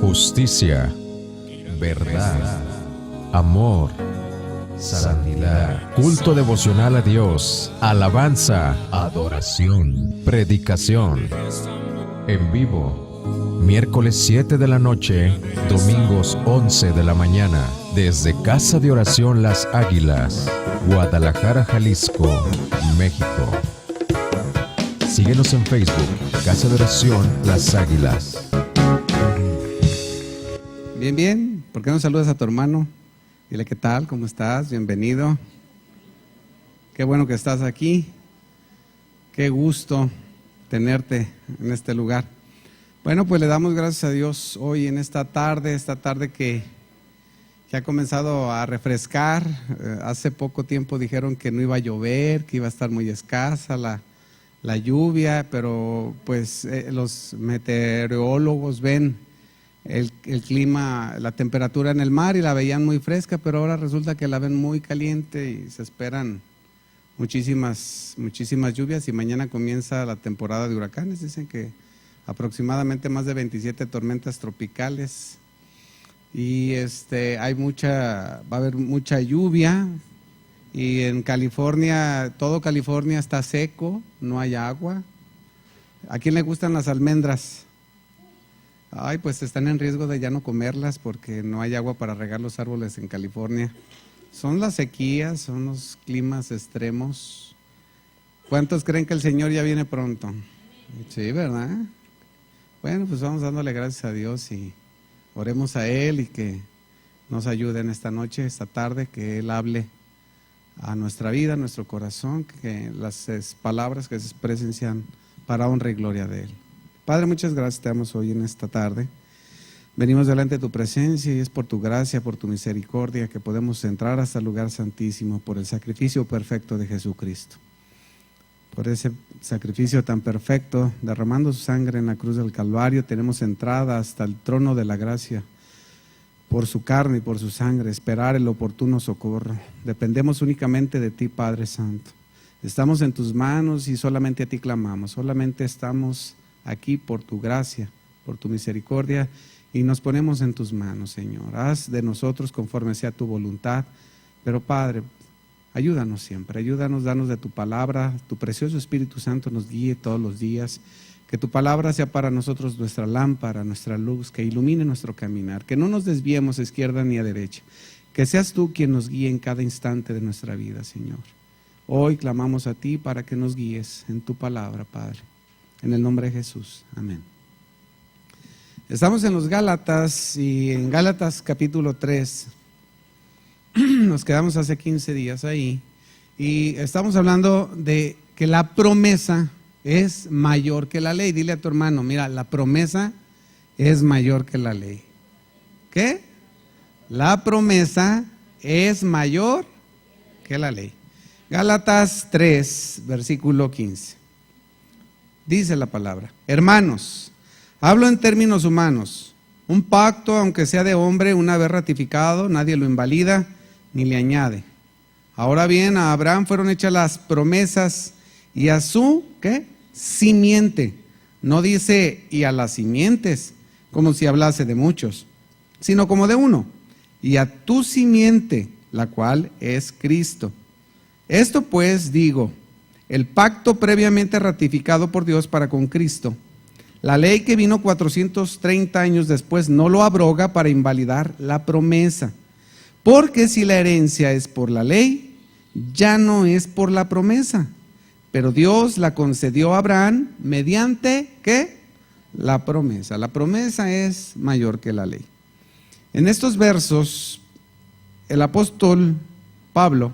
Justicia, verdad, amor, santidad, culto devocional a Dios, alabanza, adoración, predicación, en vivo, miércoles 7 de la noche, domingos 11 de la mañana, desde Casa de Oración Las Águilas, Guadalajara, Jalisco, México. Síguenos en Facebook, Casa de Oración Las Águilas. Bien, ¿por qué no saludas a tu hermano? Dile, ¿qué tal? ¿Cómo estás? Bienvenido. Qué bueno que estás aquí. Qué gusto tenerte en este lugar. Bueno, pues le damos gracias a Dios hoy en esta tarde que ha comenzado a refrescar. Hace poco tiempo dijeron que no iba a llover, que iba a estar muy escasa la lluvia, pero pues los meteorólogos ven el clima, la temperatura en el mar y la veían muy fresca, pero ahora resulta que la ven muy caliente y se esperan muchísimas lluvias y mañana comienza la temporada de huracanes. Dicen que aproximadamente más de 27 tormentas tropicales y va a haber mucha lluvia. Y en California, todo California está seco, no hay agua. ¿A quién le gustan las almendras? Ay, pues están en riesgo de ya no comerlas porque no hay agua para regar los árboles en California. Son las sequías, son los climas extremos. ¿Cuántos creen que el Señor ya viene pronto? Sí, ¿verdad? Bueno, pues vamos dándole gracias a Dios y oremos a Él y que nos ayude en esta noche, esta tarde, que Él hable a nuestra vida, a nuestro corazón, que las palabras que se expresen sean para honra y gloria de Él. Padre, muchas gracias te damos hoy en esta tarde. Venimos delante de tu presencia y es por tu gracia, por tu misericordia que podemos entrar hasta el lugar santísimo por el sacrificio perfecto de Jesucristo. Por ese sacrificio tan perfecto, derramando su sangre en la cruz del Calvario, tenemos entrada hasta el trono de la gracia. Por su carne y por su sangre, esperar el oportuno socorro. Dependemos únicamente de ti, Padre Santo. Estamos en tus manos y solamente a ti clamamos. Solamente estamos aquí por tu gracia, por tu misericordia y nos ponemos en tus manos, Señor. Haz de nosotros conforme sea tu voluntad. Pero Padre, ayúdanos siempre, ayúdanos, danos de tu palabra. Tu precioso Espíritu Santo nos guíe todos los días. Que tu palabra sea para nosotros nuestra lámpara, nuestra luz, que ilumine nuestro caminar, que no nos desviemos a izquierda ni a derecha, que seas tú quien nos guíe en cada instante de nuestra vida, Señor. Hoy clamamos a ti para que nos guíes en tu palabra, Padre, en el nombre de Jesús, amén. Estamos en los Gálatas y en Gálatas capítulo 3, nos quedamos hace 15 días ahí y estamos hablando de que la promesa es mayor que la ley. Dile a tu hermano, mira, la promesa es mayor que la ley. ¿Qué? La promesa es mayor que la ley. Gálatas 3, versículo 15. Dice la palabra: hermanos, hablo en términos humanos. Un pacto, aunque sea de hombre, una vez ratificado, nadie lo invalida ni le añade. Ahora bien, a Abraham fueron hechas las promesas y a su, ¿qué? Simiente. No dice y a las simientes, como si hablase de muchos, sino como de uno. Y a tu simiente, la cual es Cristo. Esto pues digo, el pacto previamente ratificado por Dios para con Cristo, la ley que vino 430 años después no lo abroga para invalidar la promesa. Porque si la herencia es por la ley, ya no es por la promesa. Pero Dios la concedió a Abraham mediante, ¿qué? La promesa. La promesa es mayor que la ley. En estos versos, el apóstol Pablo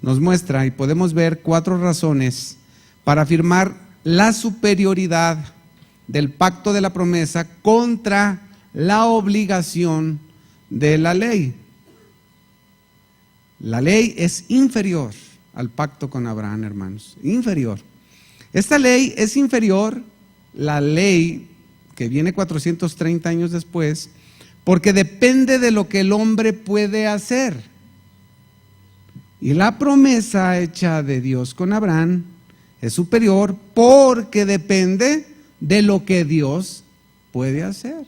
nos muestra y podemos ver 4 razones para afirmar la superioridad del pacto de la promesa contra la obligación de la ley. La ley es inferior al pacto con Abraham, hermanos, inferior. Esta ley es inferior, la ley que viene 430 años después, porque depende de lo que el hombre puede hacer. Y la promesa hecha de Dios con Abraham es superior porque depende de lo que Dios puede hacer.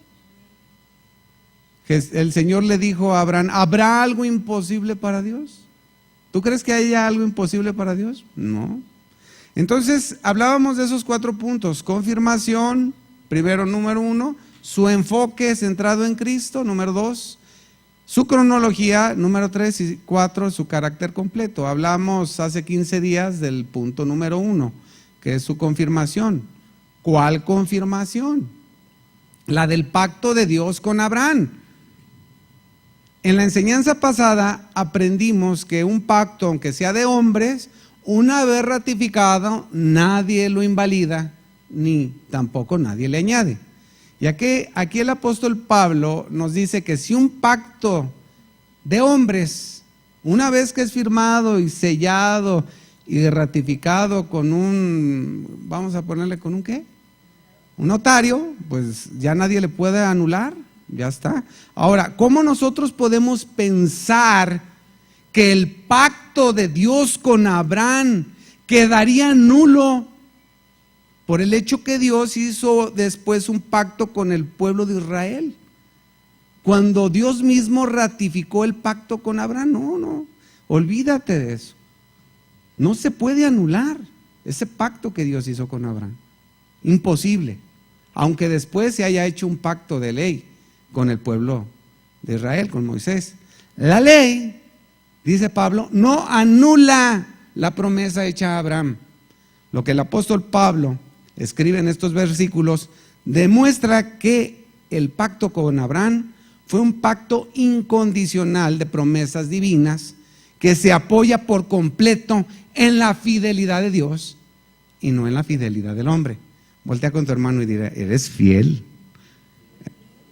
El Señor le dijo a Abraham, ¿habrá algo imposible para Dios? ¿Tú crees que haya algo imposible para Dios? No. Entonces, hablábamos de esos 4 puntos. Confirmación, primero, número 1, su enfoque centrado en Cristo, número 2, su cronología, número 3 y 4, su carácter completo. Hablamos hace 15 días del punto número 1, que es su confirmación. ¿Cuál confirmación? La del pacto de Dios con Abraham. En la enseñanza pasada aprendimos que un pacto, aunque sea de hombres, una vez ratificado, nadie lo invalida, ni tampoco nadie le añade. Ya que aquí el apóstol Pablo nos dice que si un pacto de hombres, una vez que es firmado y sellado y ratificado con un, vamos a ponerle con un ¿qué? Un notario, pues ya nadie le puede anular, ya está. Ahora, ¿cómo nosotros podemos pensar que el pacto de Dios con Abraham quedaría nulo por el hecho que Dios hizo después un pacto con el pueblo de Israel? Cuando Dios mismo ratificó el pacto con Abraham, no, olvídate de eso. No se puede anular ese pacto que Dios hizo con Abraham. Imposible. Aunque después se haya hecho un pacto de ley con el pueblo de Israel, con Moisés. La ley, dice Pablo, no anula la promesa hecha a Abraham. Lo que el apóstol Pablo escribe en estos versículos demuestra que el pacto con Abraham fue un pacto incondicional de promesas divinas que se apoya por completo en la fidelidad de Dios y no en la fidelidad del hombre. Voltea con tu hermano y dirá, ¿eres fiel?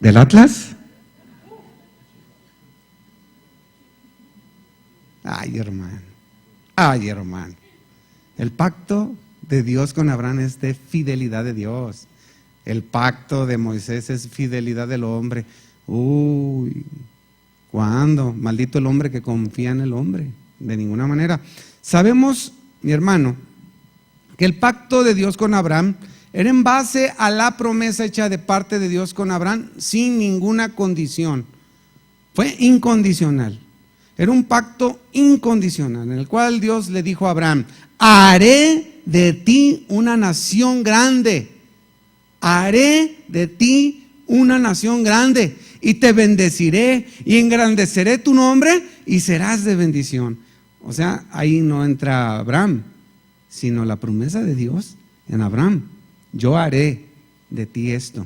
¿Del Atlas? Ay, hermano. El pacto de Dios con Abraham es de fidelidad de Dios. El pacto de Moisés es fidelidad del hombre. Uy, ¿cuándo? Maldito el hombre que confía en el hombre. De ninguna manera. Sabemos, mi hermano, que el pacto de Dios con Abraham era en base a la promesa hecha de parte de Dios con Abraham sin ninguna condición. Fue incondicional. Era un pacto incondicional en el cual Dios le dijo a Abraham, haré de ti una nación grande. Haré de ti una nación grande y te bendeciré y engrandeceré tu nombre y serás de bendición. O sea, ahí no entra Abraham, sino la promesa de Dios en Abraham. Yo haré de ti esto.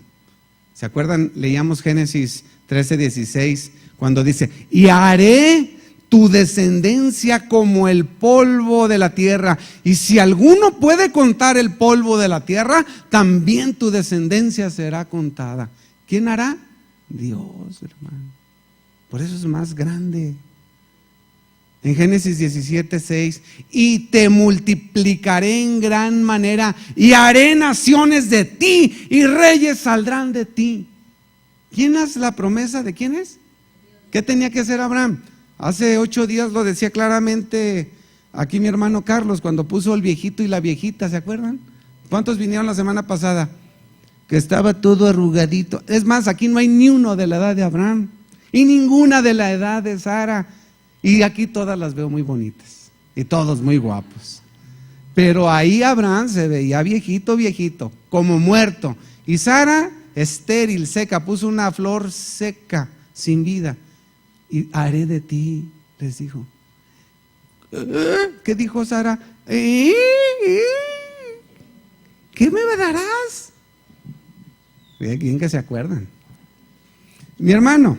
¿Se acuerdan? Leíamos Génesis 13:16 cuando dice, y haré tu descendencia como el polvo de la tierra. Y si alguno puede contar el polvo de la tierra, también tu descendencia será contada. ¿Quién hará? Dios, hermano. Por eso es más grande. En Génesis 17:6, y te multiplicaré en gran manera y haré naciones de ti y reyes saldrán de ti. ¿Quién hace la promesa? ¿De quién es? ¿Qué tenía que hacer Abraham? Hace 8 días lo decía claramente aquí mi hermano Carlos cuando puso el viejito y la viejita, ¿se acuerdan? ¿Cuántos vinieron la semana pasada? Que estaba todo arrugadito. Es más, aquí no hay ni uno de la edad de Abraham y ninguna de la edad de Sara. Y aquí todas las veo muy bonitas y todos muy guapos. Pero ahí Abraham se veía viejito, como muerto. Y Sara, estéril, seca, puso una flor seca, sin vida. Y haré de ti, les dijo. ¿Qué dijo Sara? ¿Qué me darás? Bien que se acuerdan. Mi hermano,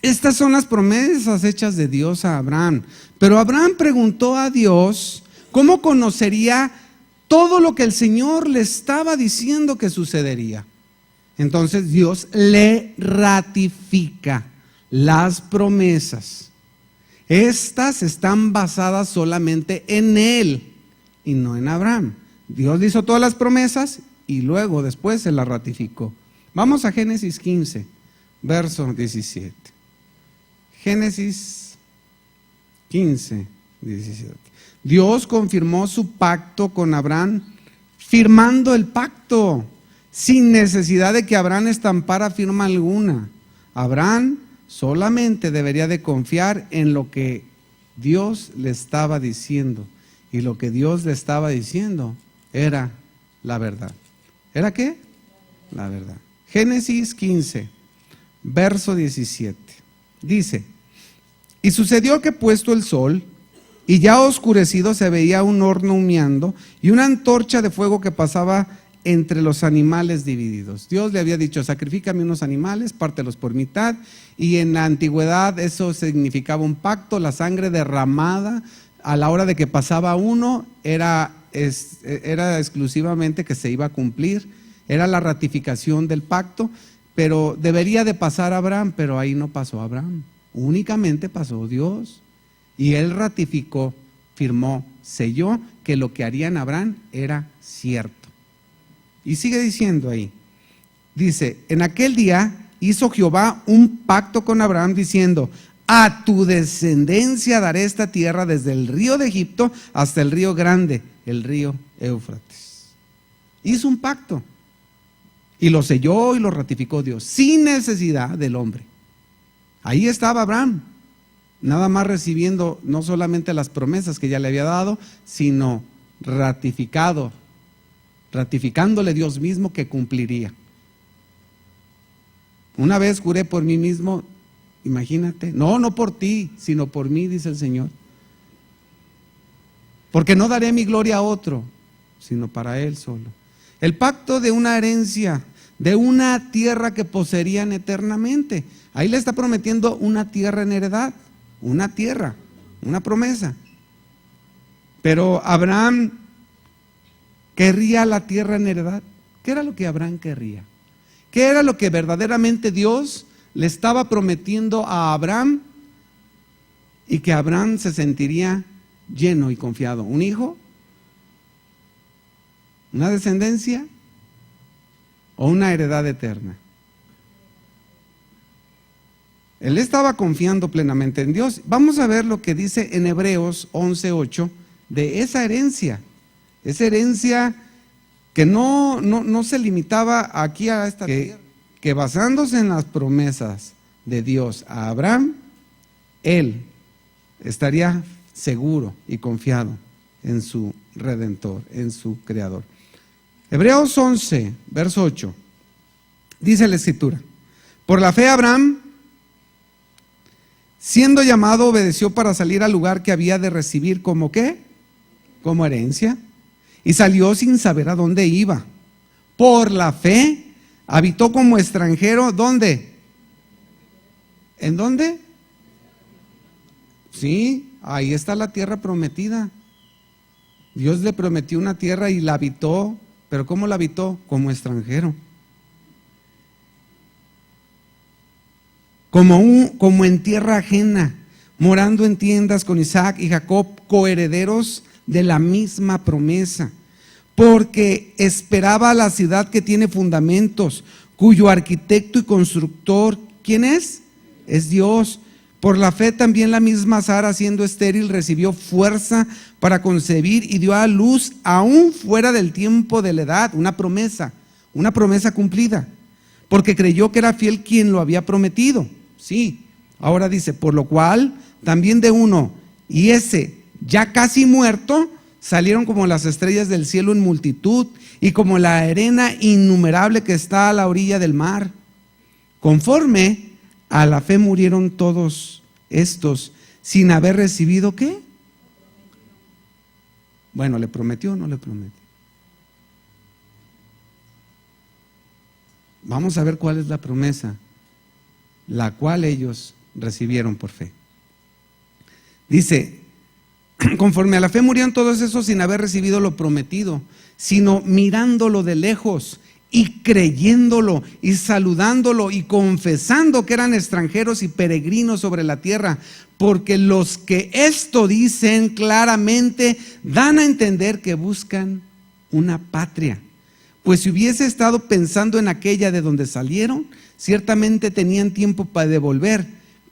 estas son las promesas hechas de Dios a Abraham. Pero Abraham preguntó a Dios cómo conocería todo lo que el Señor le estaba diciendo que sucedería. Entonces Dios le ratifica las promesas. Estas están basadas solamente en Él y no en Abraham. Dios hizo todas las promesas y luego después se las ratificó. Vamos a Génesis 15, verso 17. Génesis 15, 17. Dios confirmó su pacto con Abraham firmando el pacto. sin necesidad de que Abraham estampara firma alguna. Abraham solamente debería de confiar en lo que Dios le estaba diciendo. Y lo que Dios le estaba diciendo era la verdad. ¿Era qué? La verdad. Génesis 15, verso 17. Dice: y sucedió que puesto el sol y ya oscurecido, se veía un horno humeando y una antorcha de fuego que pasaba entre los animales divididos. Dios le había dicho: sacrifícame unos animales, pártelos por mitad. Y en la antigüedad eso significaba un pacto. La sangre derramada a la hora de que pasaba uno era exclusivamente que se iba a cumplir, era la ratificación del pacto. Pero debería de pasar Abraham, pero ahí no pasó Abraham, únicamente pasó Dios. Y él ratificó, firmó, selló que lo que haría en Abraham era cierto. Y sigue diciendo ahí, dice: en aquel día hizo Jehová un pacto con Abraham diciendo: a tu descendencia daré esta tierra desde el río de Egipto hasta el río grande, el río Éufrates. Hizo un pacto y lo selló y lo ratificó Dios, sin necesidad del hombre. Ahí estaba Abraham, nada más recibiendo no solamente las promesas que ya le había dado, sino ratificándole Dios mismo que cumpliría. Una vez juré por mí mismo, imagínate, no por ti, sino por mí, dice el Señor, porque no daré mi gloria a otro, sino para Él solo. El pacto de una herencia, de una tierra que poseerían eternamente. Ahí le está prometiendo una tierra en heredad, una tierra, una promesa. Pero Abraham querría la tierra en heredad. ¿Qué era lo que Abraham querría? ¿Qué era lo que verdaderamente Dios le estaba prometiendo a Abraham y que Abraham se sentiría lleno y confiado? ¿Un hijo? ¿Una descendencia? ¿O una heredad eterna? Él estaba confiando plenamente en Dios. Vamos a ver lo que dice en Hebreos 11:8 de esa herencia. Esa herencia que no se limitaba aquí a esta tierra, que basándose en las promesas de Dios a Abraham, él estaría seguro y confiado en su Redentor, en su Creador. Hebreos 11, verso 8, dice la Escritura: por la fe Abraham, siendo llamado, obedeció para salir al lugar que había de recibir como ¿qué? Como herencia. Y salió sin saber a dónde iba. Por la fe habitó como extranjero. ¿Dónde? ¿En dónde? Sí, ahí está la tierra prometida. Dios le prometió una tierra y la habitó. ¿Pero cómo la habitó? Como extranjero. Como en tierra ajena, morando en tiendas con Isaac y Jacob, coherederos de la misma promesa, porque esperaba la ciudad que tiene fundamentos, cuyo arquitecto y constructor, ¿quién es? Es Dios. Por la fe también la misma Sara, siendo estéril, recibió fuerza para concebir y dio a luz aún fuera del tiempo de la edad. Una promesa cumplida, porque creyó que era fiel quien lo había prometido. Sí, ahora dice: por lo cual también de uno, y ese ya casi muerto, salieron como las estrellas del cielo en multitud y como la arena innumerable que está a la orilla del mar. Conforme a la fe murieron todos estos sin haber recibido ¿qué? Bueno, ¿le prometió o no le prometió? Vamos a ver cuál es la promesa, la cual ellos recibieron por fe. Dice: conforme a la fe murieron todos esos sin haber recibido lo prometido, sino mirándolo de lejos y creyéndolo y saludándolo y confesando que eran extranjeros y peregrinos sobre la tierra, porque los que esto dicen claramente dan a entender que buscan una patria. Pues si hubiese estado pensando en aquella de donde salieron, ciertamente tenían tiempo para devolver,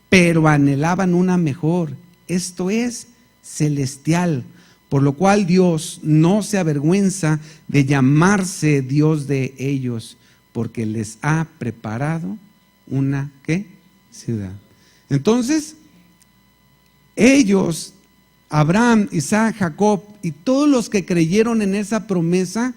pero anhelaban una mejor, esto es, celestial, por lo cual Dios no se avergüenza de llamarse Dios de ellos, porque les ha preparado una, ¿qué? Ciudad. Entonces, ellos, Abraham, Isaac, Jacob y todos los que creyeron en esa promesa,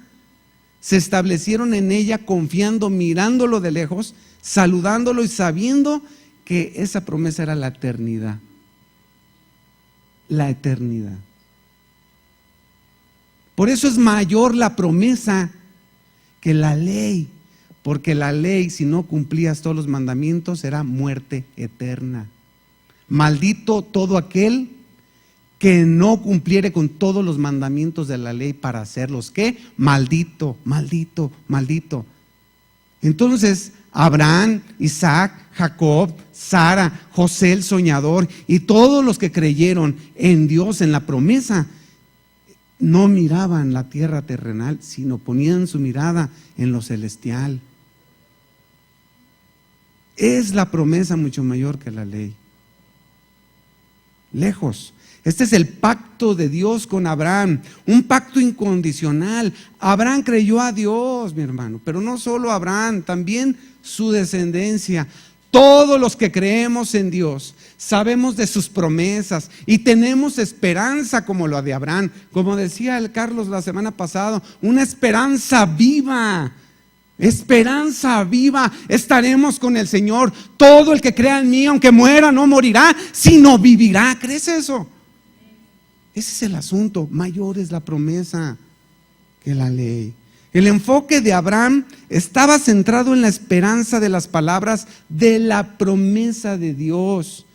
se establecieron en ella confiando, mirándolo de lejos, saludándolo y sabiendo que esa promesa era la eternidad. La eternidad. Por eso es mayor la promesa que la ley, porque la ley, si no cumplías todos los mandamientos, era muerte eterna. Maldito todo aquel que no cumpliere con todos los mandamientos de la ley para hacerlos. ¿Qué? Maldito, maldito, maldito. Entonces, Abraham, Isaac, Jacob, Sara, José el soñador y todos los que creyeron en Dios, en la promesa, no miraban la tierra terrenal, sino ponían su mirada en lo celestial. Es la promesa mucho mayor que la ley. Lejos. Este es el pacto de Dios con Abraham, un pacto incondicional. Abraham creyó a Dios, mi hermano, pero no solo Abraham, también su descendencia. Todos los que creemos en Dios sabemos de sus promesas y tenemos esperanza como la de Abraham. Como decía el Carlos la semana pasada, una esperanza viva. Esperanza viva, estaremos con el Señor. Todo el que crea en mí, aunque muera, no morirá, sino vivirá. ¿Crees eso? Ese es el asunto. Mayor es la promesa que la ley. El enfoque de Abraham estaba centrado en la esperanza de las palabras de la promesa de Dios.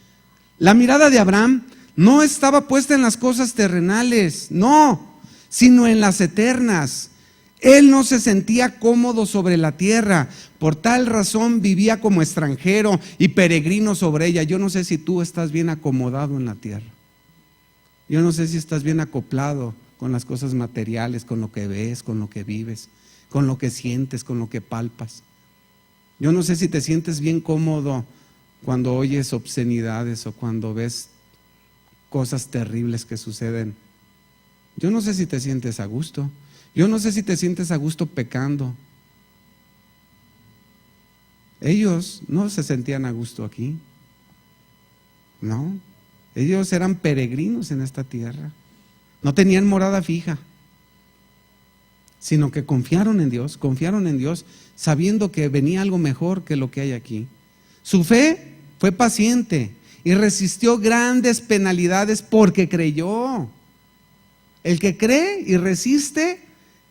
La mirada de Abraham no estaba puesta en las cosas terrenales, no, sino en las eternas. Él no se sentía cómodo sobre la tierra, por tal razón vivía como extranjero y peregrino sobre ella. Yo no sé si tú estás bien acomodado en la tierra. Yo no sé si estás bien acoplado con las cosas materiales, con lo que ves, con lo que vives, con lo que sientes, con lo que palpas. Yo no sé si te sientes bien cómodo cuando oyes obscenidades o cuando ves cosas terribles que suceden. Yo no sé si te sientes a gusto. Yo no sé si te sientes a gusto pecando. Ellos no se sentían a gusto aquí. No. Ellos eran peregrinos en esta tierra. No tenían morada fija, sino que confiaron en Dios sabiendo que venía algo mejor que lo que hay aquí. Su fe fue paciente y resistió grandes penalidades porque creyó. El que cree y resiste,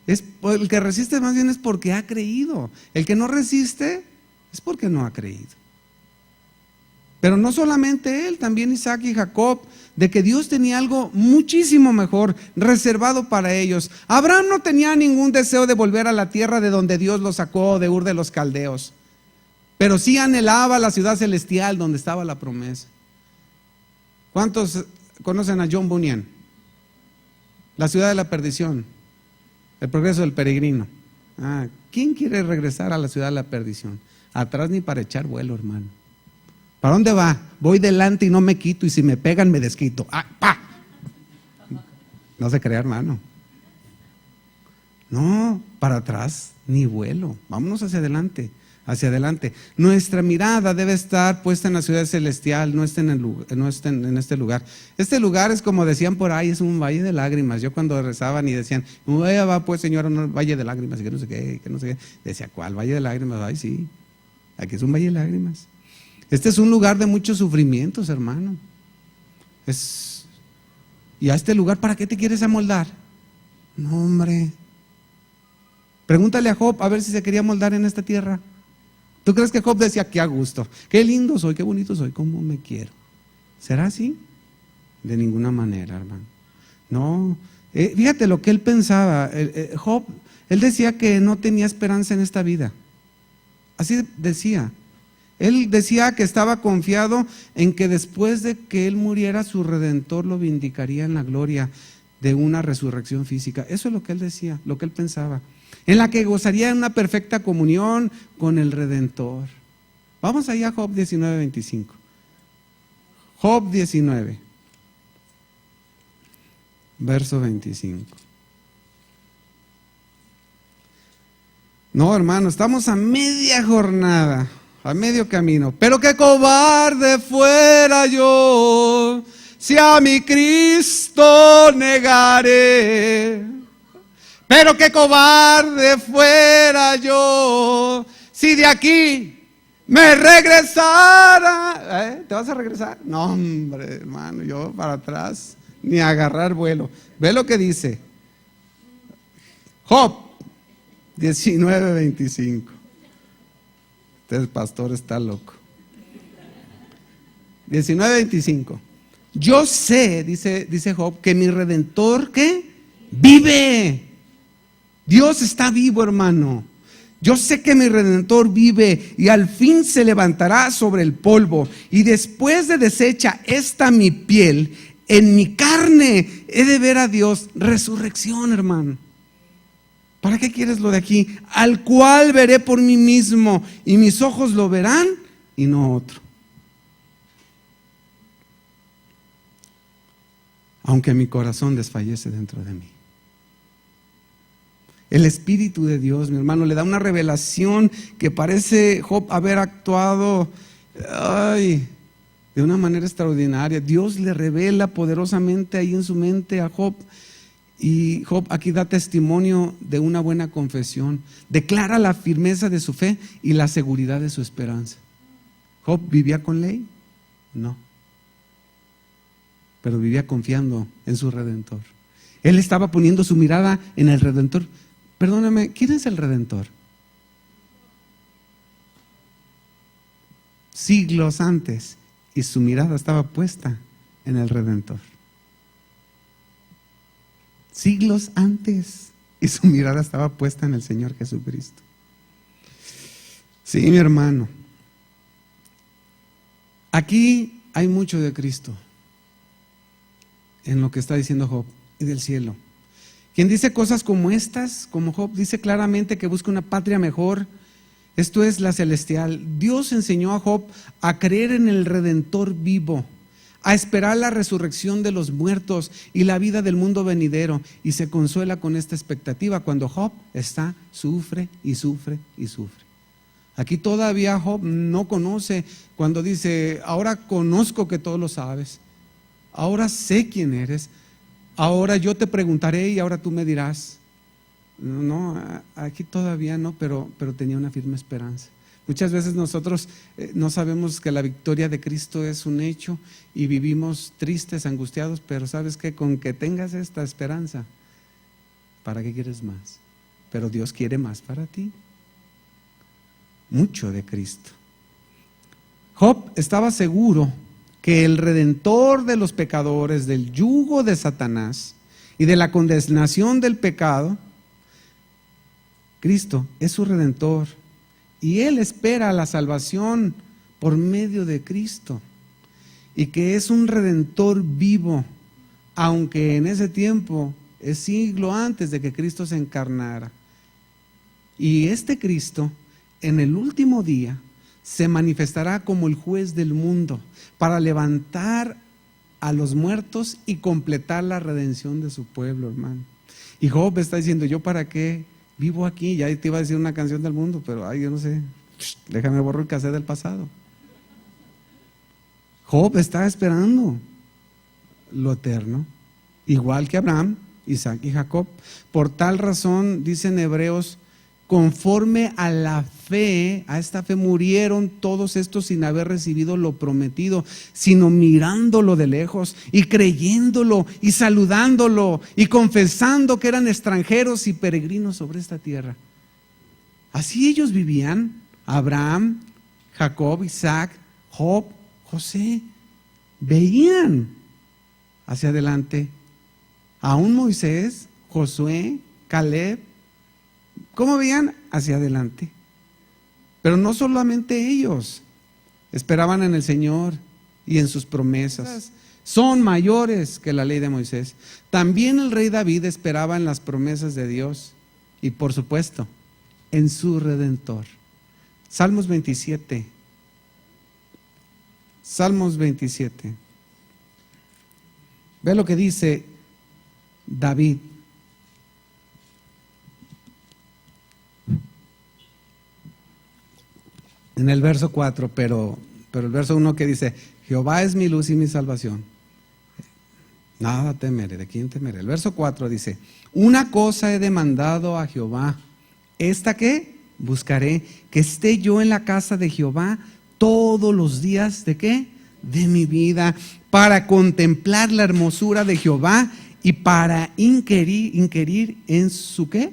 el que resiste más bien es porque ha creído. El que no resiste es porque no ha creído. Pero no solamente él, también Isaac y Jacob, de que Dios tenía algo muchísimo mejor reservado para ellos. Abraham no tenía ningún deseo de volver a la tierra de donde Dios lo sacó, de Ur de los Caldeos, pero sí anhelaba la ciudad celestial donde estaba la promesa. ¿Cuántos conocen a John Bunyan? La ciudad de la perdición, el progreso del peregrino. ¿Quién quiere regresar a la ciudad de la perdición? Atrás ni para echar vuelo, hermano. ¿Para dónde va? Voy delante y no me quito, y si me pegan me desquito. ¡Pa! No se crea, hermano. No, para atrás ni vuelo. Vámonos hacia adelante, hacia adelante. Nuestra mirada debe estar puesta en la ciudad celestial, no está en este lugar. Este lugar es como decían por ahí, es un valle de lágrimas. Yo cuando rezaban y decían, va pues Señor, un valle de lágrimas, y que no sé qué, decía, ¿cuál valle de lágrimas? Ay, sí, aquí es un valle de lágrimas. Este es un lugar de muchos sufrimientos, hermano. ¿Y a este lugar para qué te quieres amoldar? No, hombre. Pregúntale a Job a ver si se quería moldar en esta tierra. ¿Tú crees que Job decía, qué a gusto, qué lindo soy, qué bonito soy, cómo me quiero? ¿Será así? De ninguna manera, hermano. No. Fíjate lo que él pensaba. Job, él decía que no tenía esperanza en esta vida. Así decía. Él decía que estaba confiado en que después de que él muriera, su Redentor lo vindicaría en la gloria de una resurrección física. Eso es lo que él decía, lo que él pensaba. En la que gozaría en una perfecta comunión con el Redentor. Vamos allá a Job 19:25. Job 19. verso 25. No, hermano, estamos a media jornada, a medio camino. Pero qué cobarde fuera yo, si a mi Cristo negaré. Pero qué cobarde fuera yo, si de aquí me regresara. ¿Te vas a regresar? No, hombre, hermano, yo para atrás, ni agarrar vuelo. Ve lo que dice Job 19:25. Este pastor está loco. 19:25. Yo sé, dice Job, que mi Redentor, ¿qué? Vive. Dios está vivo, hermano. Yo sé que mi Redentor vive y al fin se levantará sobre el polvo. Y después de deshecha esta mi piel, en mi carne he de ver a Dios. Resurrección, hermano. ¿Para qué quieres lo de aquí? Al cual veré por mí mismo, y mis ojos lo verán y no otro. Aunque mi corazón desfallece dentro de mí. El Espíritu de Dios, mi hermano, le da una revelación que parece Job haber actuado de una manera extraordinaria. Dios le revela poderosamente ahí en su mente a Job. Y Job aquí da testimonio de una buena confesión. Declara la firmeza de su fe y la seguridad de su esperanza. ¿Job vivía con ley? No. Pero vivía confiando en su Redentor. Él estaba poniendo su mirada en el Redentor. Perdóname, ¿quién es el Redentor? Siglos antes, y su mirada estaba puesta en el Redentor. Siglos antes, y su mirada estaba puesta en el Señor Jesucristo. Sí, mi hermano. Aquí hay mucho de Cristo en lo que está diciendo Job y del cielo. Quien dice cosas como estas, como Job, dice claramente que busca una patria mejor. Esto es la celestial. Dios enseñó a Job a creer en el Redentor vivo, a esperar la resurrección de los muertos y la vida del mundo venidero, y se consuela con esta expectativa cuando Job sufre y sufre y sufre. Aquí todavía Job no conoce cuando dice: ahora conozco que todo lo sabes, ahora sé quién eres, ahora yo te preguntaré y ahora tú me dirás. No, aquí todavía no, pero tenía una firme esperanza. Muchas veces nosotros no sabemos que la victoria de Cristo es un hecho y vivimos tristes, angustiados, pero sabes que con que tengas esta esperanza, ¿para qué quieres más? Pero Dios quiere más para ti. Mucho de Cristo. Job estaba seguro que el Redentor de los pecadores, del yugo de Satanás y de la condenación del pecado, Cristo es su Redentor. Y Él espera la salvación por medio de Cristo. Y que es un Redentor vivo, aunque en ese tiempo es siglo antes de que Cristo se encarnara. Y este Cristo, en el último día, se manifestará como el juez del mundo para levantar a los muertos y completar la redención de su pueblo, hermano. Y Job está diciendo: ¿yo para qué vivo aquí? Ya te iba a decir una canción del mundo, pero yo no sé, déjame borrar el cassette del pasado. Job está esperando lo eterno, igual que Abraham, Isaac y Jacob. Por tal razón, dicen Hebreos, conforme a la fe, a esta fe murieron todos estos sin haber recibido lo prometido, sino mirándolo de lejos y creyéndolo y saludándolo y confesando que eran extranjeros y peregrinos sobre esta tierra. Así ellos vivían: Abraham, Jacob, Isaac, Job, José. Veían hacia adelante. Aún Moisés, Josué, Caleb. ¿Cómo veían? Hacia adelante. Pero no solamente ellos esperaban en el Señor y en sus promesas. Son mayores que la ley de Moisés. También el rey David esperaba en las promesas de Dios y, por supuesto, en su Redentor. Salmos 27. Salmos 27. Ve lo que dice: David. En el verso 4, pero el verso 1 que dice, Jehová es mi luz y mi salvación. Nada temeré, ¿de quién temeré? El verso 4 dice, una cosa he demandado a Jehová, ¿esta qué? Buscaré, que esté yo en la casa de Jehová todos los días, ¿de qué? De mi vida, para contemplar la hermosura de Jehová y para inquirir en su ¿qué?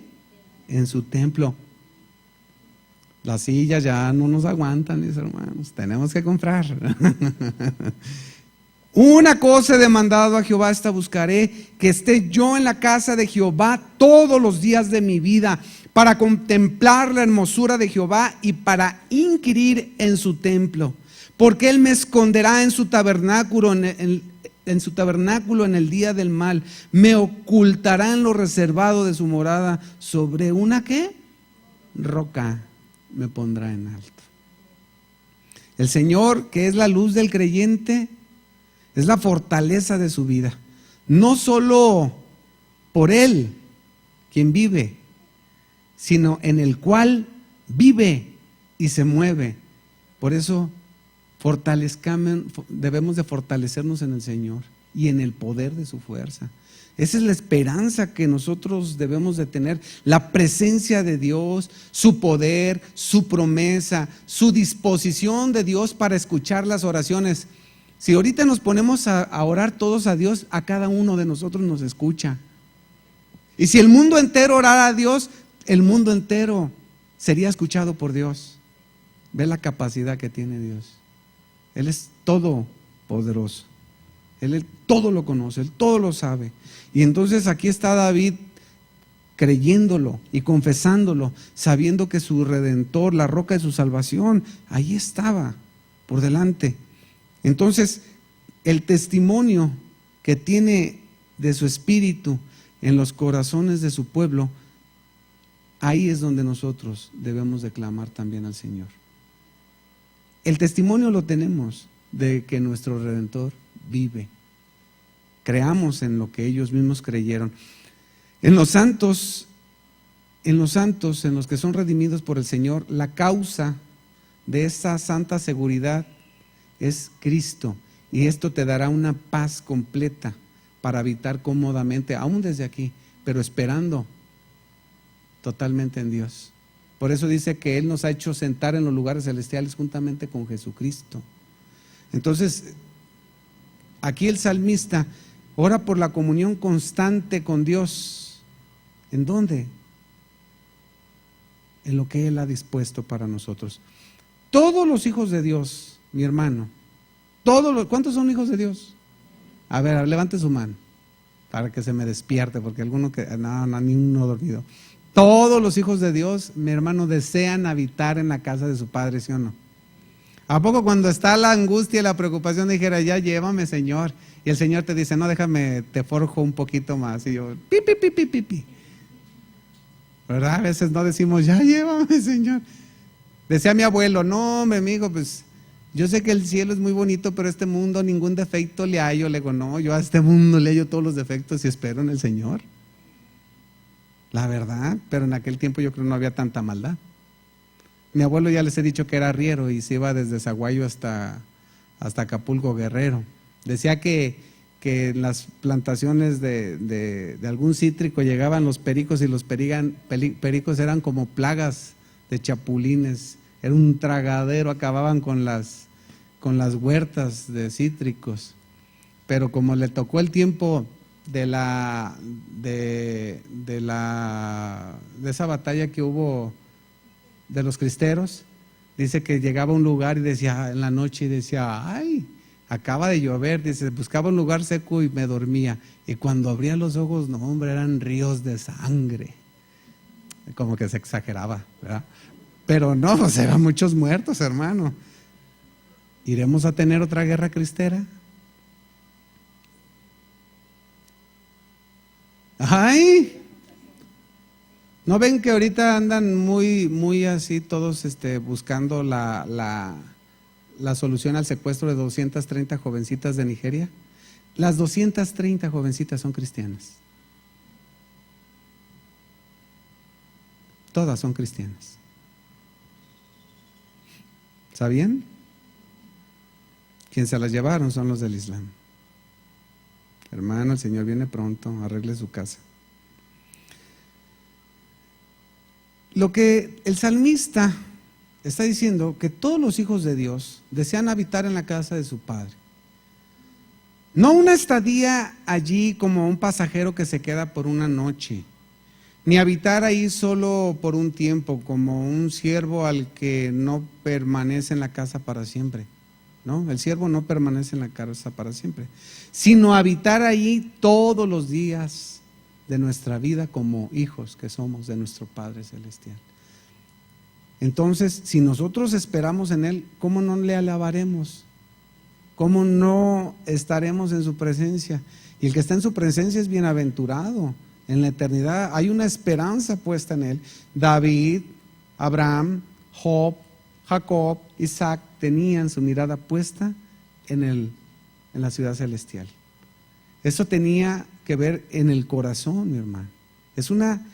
En su templo. Las sillas ya no nos aguantan, mis hermanos, tenemos que comprar. Una cosa he demandado a Jehová, esta buscaré, que esté yo en la casa de Jehová todos los días de mi vida, para contemplar la hermosura de Jehová y para inquirir en su templo. Porque Él me esconderá en su tabernáculo, en su tabernáculo en el día del mal. Me ocultará en lo reservado de su morada. Sobre una ¿qué? Roca me pondrá en alto. El Señor, que es la luz del creyente, es la fortaleza de su vida. No solo por Él, quien vive, sino en el cual vive y se mueve. Por eso debemos de fortalecernos en el Señor y en el poder de su fuerza. Esa es la esperanza que nosotros debemos de tener, la presencia de Dios, su poder, su promesa, su disposición de Dios para escuchar las oraciones. Si ahorita nos ponemos a orar todos a Dios, a cada uno de nosotros nos escucha. Y si el mundo entero orara a Dios, el mundo entero sería escuchado por Dios. Ve la capacidad que tiene Dios. Él es todopoderoso. Él todo lo conoce, Él todo lo sabe. Y entonces aquí está David creyéndolo y confesándolo, sabiendo que su Redentor, la roca de su salvación, ahí estaba por delante. Entonces, el testimonio que tiene de su espíritu en los corazones de su pueblo, ahí es donde nosotros debemos de clamar también al Señor. El testimonio lo tenemos de que nuestro Redentor vive. Creamos en lo que ellos mismos creyeron. En los santos, en los que son redimidos por el Señor, la causa de esa santa seguridad es Cristo. Y esto te dará una paz completa para habitar cómodamente, aún desde aquí, pero esperando totalmente en Dios. Por eso dice que Él nos ha hecho sentar en los lugares celestiales juntamente con Jesucristo. Entonces, aquí el salmista ora por la comunión constante con Dios. ¿En dónde? En lo que Él ha dispuesto para nosotros. Todos los hijos de Dios, mi hermano, ¿cuántos son hijos de Dios? A ver, levante su mano para que se me despierte, porque alguno no, ni uno dormido. Todos los hijos de Dios, mi hermano, desean habitar en la casa de su Padre, ¿sí o no? ¿A poco cuando está la angustia y la preocupación dijera, ya llévame, Señor? Y el Señor te dice, no, déjame, te forjo un poquito más. Y yo, pi. ¿Verdad? A veces no decimos, ya llévame, Señor. Decía mi abuelo, no, mi amigo, pues yo sé que el cielo es muy bonito, pero este mundo ningún defecto le hallo. Le digo, no, yo a este mundo le hallo todos los defectos y espero en el Señor. La verdad, pero en aquel tiempo yo creo no había tanta maldad. Mi abuelo, ya les he dicho que era arriero y se iba desde Zaguayo hasta Acapulco, Guerrero. Decía que en las plantaciones de algún cítrico llegaban los pericos y los pericos eran como plagas de chapulines. Era un tragadero, acababan con las huertas de cítricos. Pero como le tocó el tiempo de esa batalla que hubo de los cristeros, dice que llegaba a un lugar y decía en la noche y decía, ay, acaba de llover, dice, buscaba un lugar seco y me dormía, y cuando abría los ojos, no hombre, eran ríos de sangre. Como que se exageraba, ¿verdad? Pero no, pues eran muchos muertos, hermano. ¿Iremos a tener otra guerra cristera? ¡Ay! ¿No ven que ahorita andan muy así todos buscando la solución al secuestro de 230 jovencitas de Nigeria? Las 230 jovencitas son cristianas. todas son cristianas. ¿Sabían? Quien se las llevaron son los del Islam. Hermano, el Señor viene pronto, arregle su casa. Lo que el salmista está diciendo, que todos los hijos de Dios desean habitar en la casa de su Padre. No una estadía allí como un pasajero que se queda por una noche, ni habitar ahí solo por un tiempo, como un siervo al que no permanece en la casa para siempre. No, el siervo no permanece en la casa para siempre, sino habitar ahí todos los días de nuestra vida como hijos que somos de nuestro Padre Celestial. Entonces, si nosotros esperamos en Él, ¿cómo no le alabaremos? ¿Cómo no estaremos en su presencia? Y el que está en su presencia es bienaventurado. En la eternidad hay una esperanza puesta en Él. David, Abraham, Job, Jacob, Isaac tenían su mirada puesta en la ciudad celestial. Eso tenía que ver en el corazón, mi hermano. Es una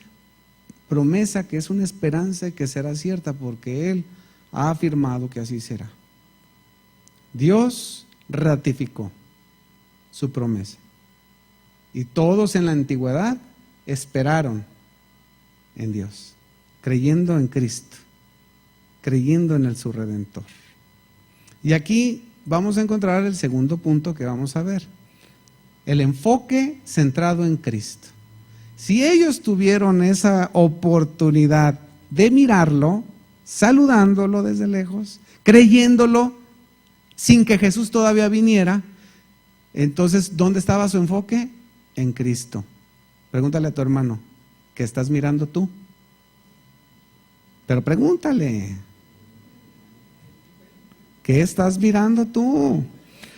promesa que es una esperanza y que será cierta porque Él ha afirmado que así será. Dios ratificó su promesa y todos en la antigüedad esperaron en Dios, creyendo en Cristo, creyendo en su Redentor. Y aquí vamos a encontrar el segundo punto que vamos a ver: el enfoque centrado en Cristo. Si ellos tuvieron esa oportunidad de mirarlo, saludándolo desde lejos, creyéndolo sin que Jesús todavía viniera, entonces, ¿dónde estaba su enfoque? En Cristo. Pregúntale a tu hermano, ¿qué estás mirando tú? Pero pregúntale, ¿qué estás mirando tú?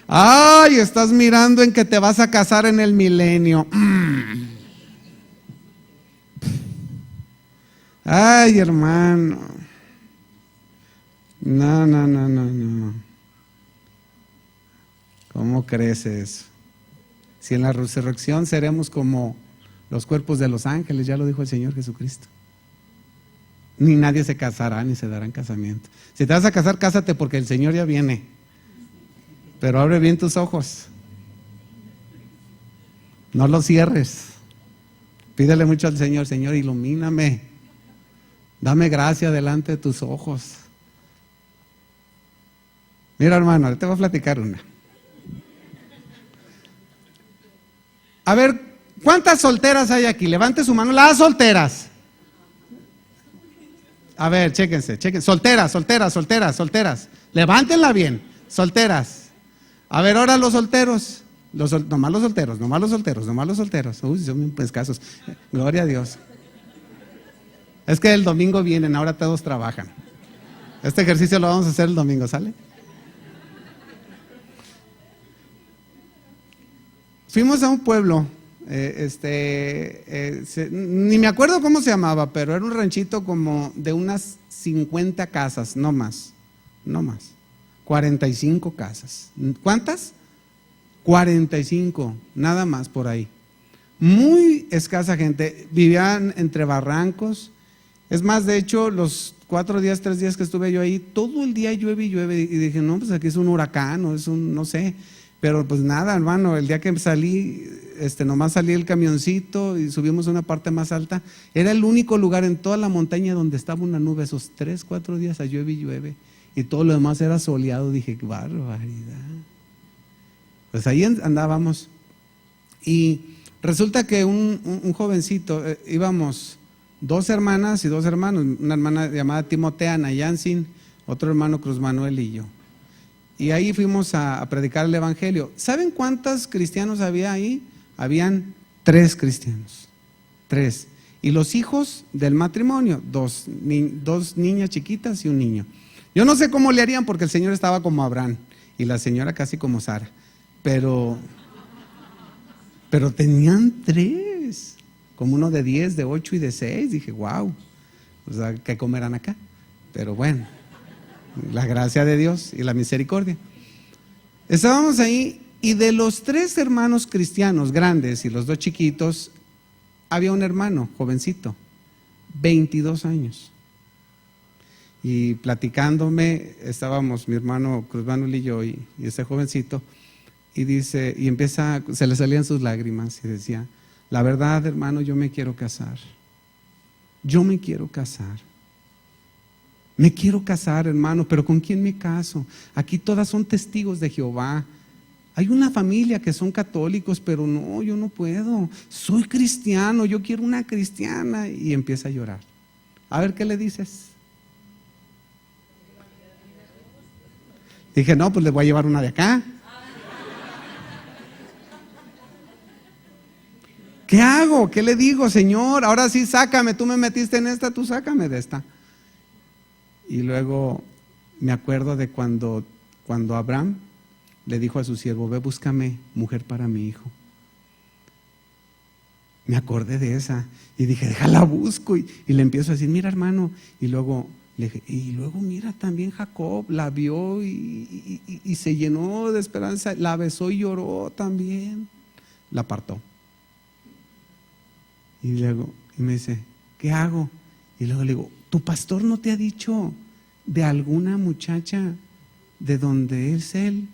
Ay, estás mirando en que te vas a casar en el milenio. Ay, hermano. No. ¿Cómo crees eso? Si en la resurrección seremos como los cuerpos de los ángeles, ya lo dijo el Señor Jesucristo. Ni nadie se casará ni se dará en casamiento. Si te vas a casar, cásate porque el Señor ya viene. Pero abre bien tus ojos. No los cierres. Pídele mucho al Señor: Señor, ilumíname. Dame gracia delante de tus ojos. Mira, hermano, te voy a platicar una. A ver, ¿cuántas solteras hay aquí? Levante su mano. Las solteras. A ver, chéquense. Solteras. Levántenla bien. Solteras. A ver, ahora los solteros. Nomás los solteros. Uy, son bien escasos. Gloria a Dios. Es que el domingo vienen, ahora todos trabajan. Este ejercicio lo vamos a hacer el domingo, ¿sale? Fuimos a un pueblo, ni me acuerdo cómo se llamaba, pero era un ranchito como de unas 50 casas, no más, 45 casas. ¿Cuántas? 45, nada más por ahí. Muy escasa gente, vivían entre barrancos. Es más, de hecho, los 3 días que estuve yo ahí, todo el día llueve y llueve, y dije, no, pues aquí es un huracán, o es un, no sé. Pero pues nada, hermano, el día que salí, nomás salí el camioncito y subimos a una parte más alta. Era el único lugar en toda la montaña donde estaba una nube. Esos 3, 4 días a llueve y llueve. Y todo lo demás era soleado. Dije, qué barbaridad. Pues ahí andábamos. Y resulta que un jovencito, íbamos 2 hermanas y 2 hermanos. Una hermana llamada Timotea, Nayansin, otro hermano Cruz Manuel y yo. Y ahí fuimos a predicar el evangelio. ¿Saben cuántos cristianos había ahí? Habían 3 cristianos. 3. Y los hijos del matrimonio, 2 niñas chiquitas y un niño. Yo no sé cómo le harían porque el señor estaba como Abraham y la señora casi como Sara. Pero tenían 3. Como uno de 10, de 8 y de 6. Dije, wow. O sea, ¿qué comerán acá? Pero bueno. La gracia de Dios y la misericordia. Estábamos ahí y de los 3 hermanos cristianos grandes y los 2 chiquitos, había un hermano jovencito, 22 años. Y platicándome, estábamos mi hermano Cruz Manuel y yo y ese jovencito, y dice, y empieza, se le salían sus lágrimas y decía, la verdad, hermano, yo me quiero casar. Yo me quiero casar. Me quiero casar, hermano, pero ¿con quién me caso? Aquí todas son testigos de Jehová. Hay una familia que son católicos, pero no, yo no puedo. Soy cristiano, yo quiero una cristiana. Y empieza a llorar. A ver, ¿qué le dices? Dije, no, pues le voy a llevar una de acá. ¿Qué hago? ¿Qué le digo, Señor? Ahora sí, sácame, tú me metiste en esta, tú sácame de esta. Y luego me acuerdo de cuando Abraham le dijo a su siervo, ve, búscame mujer para mi hijo. Me acordé de esa y dije, déjala busco. Y le empiezo a decir, mira, hermano. Y luego le dije, y luego mira, también Jacob la vio y se llenó de esperanza, la besó y lloró también. La apartó. Y luego me dice, ¿qué hago? Y luego le digo, ¿tu pastor no te ha dicho de alguna muchacha de donde es él?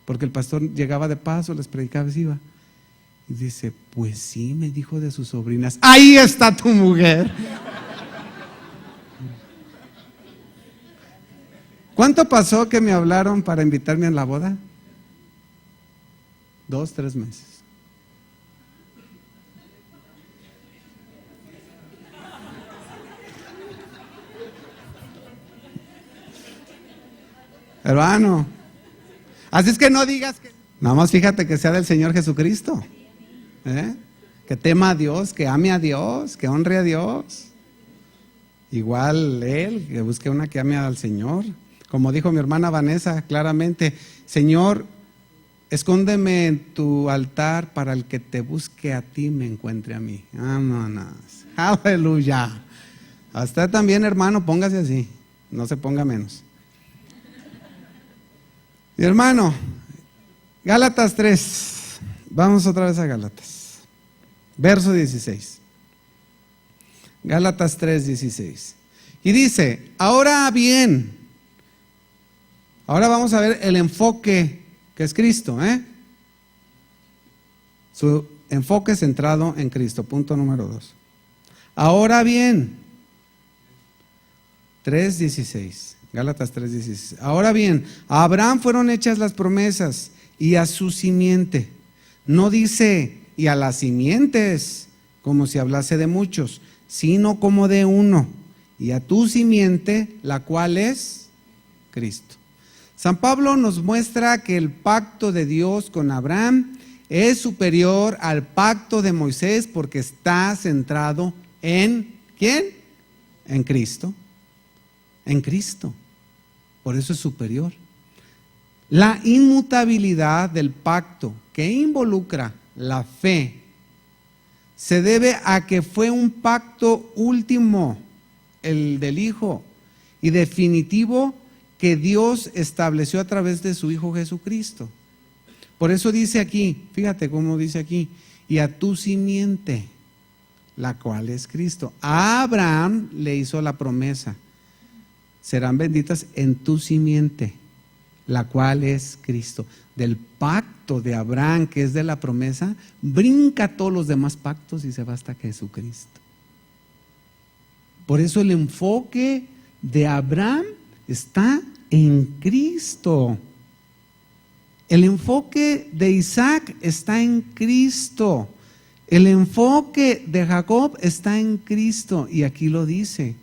Porque el pastor llegaba de paso, les predicaba y se iba. Y dice, pues sí, me dijo de sus sobrinas. Ahí está tu mujer. ¿Cuánto pasó que me hablaron para invitarme a la boda? 2, 3 meses. Hermano, así es que no digas que... Nada más fíjate que sea del Señor Jesucristo, que tema a Dios, que ame a Dios, que honre a Dios. Igual él, que busque una que ame al Señor. Como dijo mi hermana Vanessa claramente, Señor, escóndeme en tu altar para el que te busque a ti me encuentre a mí. Vámonos. Aleluya. A usted también, hermano, póngase así, no se ponga menos. Mi hermano, Gálatas 3, vamos otra vez a Gálatas, verso 16. Gálatas 3, 16. Y dice, ahora bien, ahora vamos a ver el enfoque que es Cristo, Su enfoque centrado en Cristo, punto número 2. Ahora bien, 3:16. Gálatas 3:16. Ahora bien, a Abraham fueron hechas las promesas y a su simiente. No dice y a las simientes, como si hablase de muchos, sino como de uno, y a tu simiente, la cual es Cristo. San Pablo nos muestra que el pacto de Dios con Abraham es superior al pacto de Moisés porque está centrado en ¿quién? En Cristo. En Cristo. Por eso es superior. La inmutabilidad del pacto que involucra la fe se debe a que fue un pacto último, el del Hijo, y definitivo que Dios estableció a través de su Hijo Jesucristo. Por eso dice aquí, fíjate cómo dice aquí, y a tu simiente, la cual es Cristo. A Abraham le hizo la promesa, serán benditas en tu simiente, la cual es Cristo. Del pacto de Abraham, que es de la promesa, brinca todos los demás pactos y se va hasta Jesucristo. Por eso el enfoque de Abraham está en Cristo. El enfoque de Isaac está en Cristo. El enfoque de Jacob está en Cristo. Y aquí lo dice.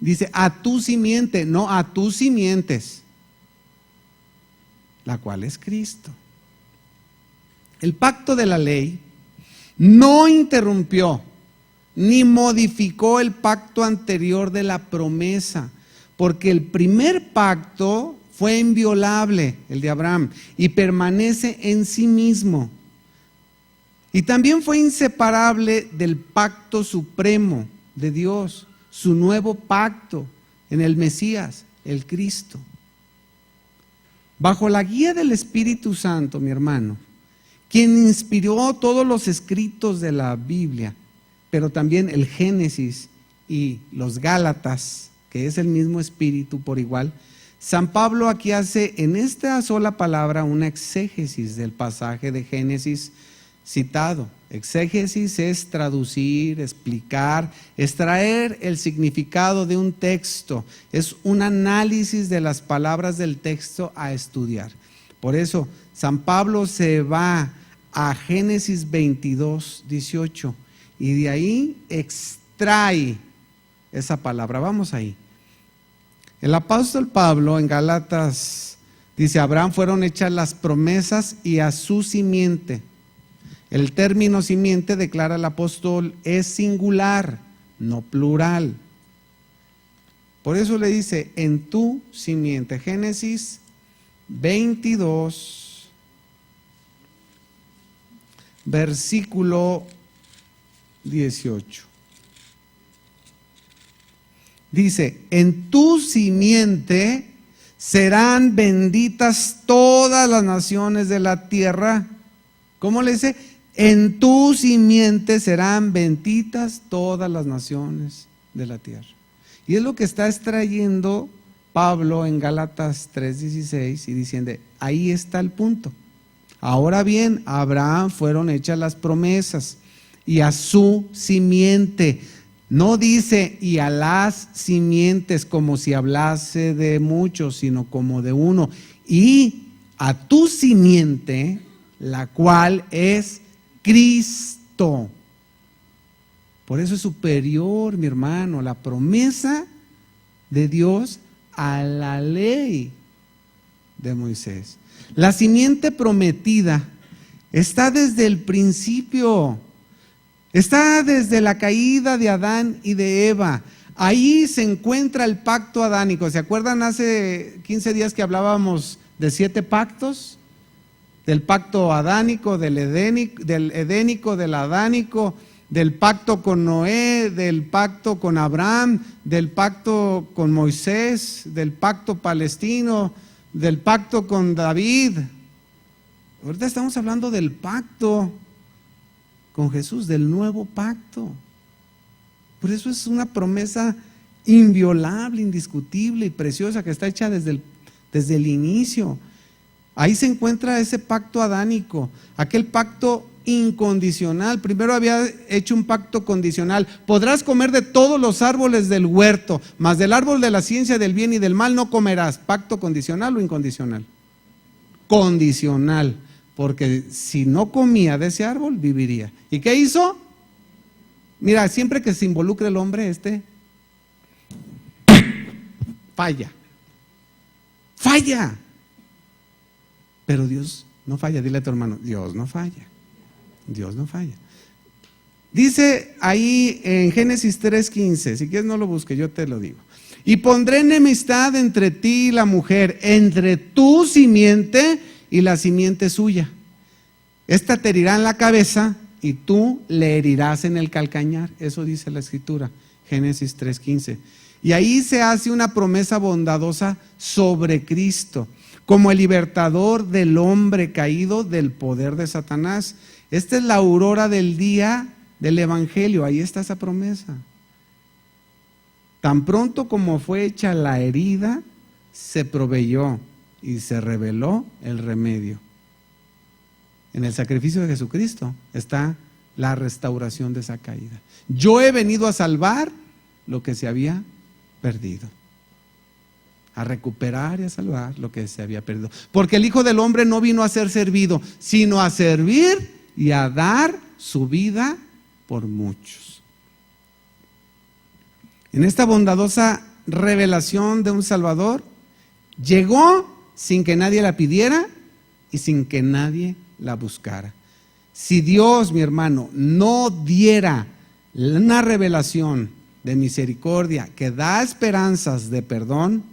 Dice, a tu simiente, no a tus simientes, la cual es Cristo. El pacto de la ley no interrumpió ni modificó el pacto anterior de la promesa, porque el primer pacto fue inviolable, el de Abraham, y permanece en sí mismo. Y también fue inseparable del pacto supremo de Dios, su nuevo pacto en el Mesías, el Cristo. Bajo la guía del Espíritu Santo, mi hermano, quien inspiró todos los escritos de la Biblia, pero también el Génesis y los Gálatas, que es el mismo espíritu por igual, San Pablo aquí hace en esta sola palabra una exégesis del pasaje de Génesis citado. Exégesis es traducir, explicar, extraer el significado de un texto, es un análisis de las palabras del texto a estudiar. Por eso San Pablo se va a Génesis 22, 18 y de ahí extrae esa palabra. Vamos ahí. El apóstol Pablo en Gálatas dice: a Abraham fueron hechas las promesas y a su simiente. El término simiente, declara el apóstol, es singular, no plural. Por eso le dice: en tu simiente. Génesis 22, versículo 18. Dice: en tu simiente serán benditas todas las naciones de la tierra. ¿Cómo le dice? En tu simiente serán benditas todas las naciones de la tierra. Y es lo que está extrayendo Pablo en Gálatas 3:16 y diciendo: ahí está el punto. Ahora bien, a Abraham fueron hechas las promesas y a su simiente. No dice y a las simientes como si hablase de muchos, sino como de uno. Y a tu simiente, la cual es Cristo. Por eso es superior, mi hermano, la promesa de Dios a la ley de Moisés. La simiente prometida está desde el principio. Está desde la caída de Adán y de Eva. Ahí se encuentra el pacto adánico. ¿Se acuerdan hace 15 días que hablábamos de 7 pactos? Del pacto adánico, del edénico, del adánico, del pacto con Noé, del pacto con Abraham, del pacto con Moisés, del pacto palestino, del pacto con David. Ahorita estamos hablando del pacto con Jesús, del nuevo pacto. Por eso es una promesa inviolable, indiscutible y preciosa que está hecha desde el inicio. Ahí se encuentra ese pacto adánico, aquel pacto incondicional. Primero había hecho un pacto condicional: podrás comer de todos los árboles del huerto, mas del árbol de la ciencia del bien y del mal no comerás. ¿Pacto condicional o incondicional? Condicional. Porque si no comía de ese árbol, viviría. ¿Y qué hizo? Mira, siempre que se involucra el hombre, falla. Pero Dios no falla. Dile a tu hermano: Dios no falla. Dios no falla. Dice ahí en Génesis 3:15, si quieres no lo busques, yo te lo digo. Y pondré enemistad entre ti y la mujer, entre tu simiente y la simiente suya. Esta te herirá en la cabeza y tú le herirás en el calcañar. Eso dice la Escritura, Génesis 3:15. Y ahí se hace una promesa bondadosa sobre Cristo, como el libertador del hombre caído del poder de Satanás. Esta es la aurora del día del Evangelio. Ahí está esa promesa. Tan pronto como fue hecha la herida, se proveyó y se reveló el remedio. En el sacrificio de Jesucristo está la restauración de esa caída. Yo he venido a salvar lo que se había perdido, a recuperar y a salvar lo que se había perdido. Porque el Hijo del Hombre no vino a ser servido, sino a servir y a dar su vida por muchos. En esta bondadosa revelación de un Salvador, llegó sin que nadie la pidiera y sin que nadie la buscara. Si Dios, mi hermano, no diera una revelación de misericordia que da esperanzas de perdón,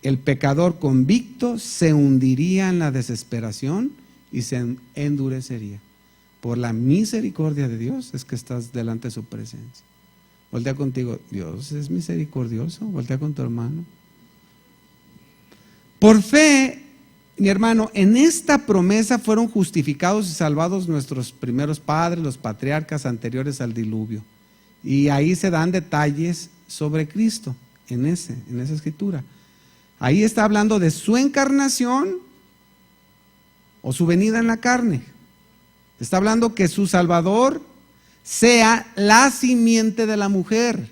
el pecador convicto se hundiría en la desesperación y se endurecería. Por la misericordia de Dios es que estás delante de su presencia. Voltea contigo: Dios es misericordioso. Voltea con tu hermano. Por fe, mi hermano, en esta promesa fueron justificados y salvados nuestros primeros padres, los patriarcas anteriores al diluvio. Y ahí se dan detalles sobre Cristo, en esa escritura. Ahí está hablando de su encarnación o su venida en la carne. Está hablando que su Salvador sea la simiente de la mujer,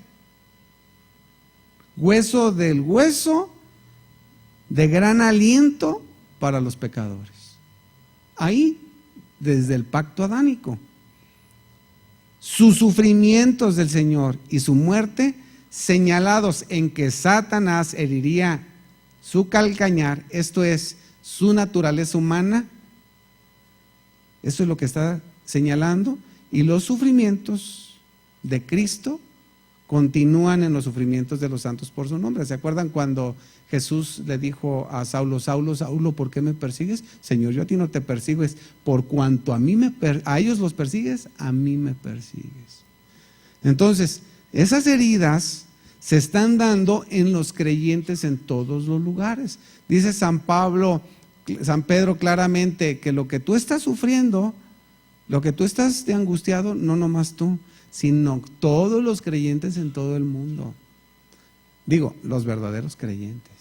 hueso del hueso, de gran aliento para los pecadores. Ahí, desde el pacto adánico. Sus sufrimientos del Señor y su muerte, señalados en que Satanás heriría su calcañar, esto es, su naturaleza humana, eso es lo que está señalando, y los sufrimientos de Cristo continúan en los sufrimientos de los santos por su nombre. ¿Se acuerdan cuando Jesús le dijo a Saulo, Saulo, Saulo, ¿por qué me persigues? Señor, yo a ti no te persigo, es por cuanto a ellos los persigues, a mí me persigues. Entonces, esas heridas se están dando en los creyentes en todos los lugares. Dice San Pedro claramente que lo que tú estás sufriendo, lo que tú estás de angustiado, no nomás tú, sino todos los creyentes en todo el mundo. Digo, los verdaderos creyentes.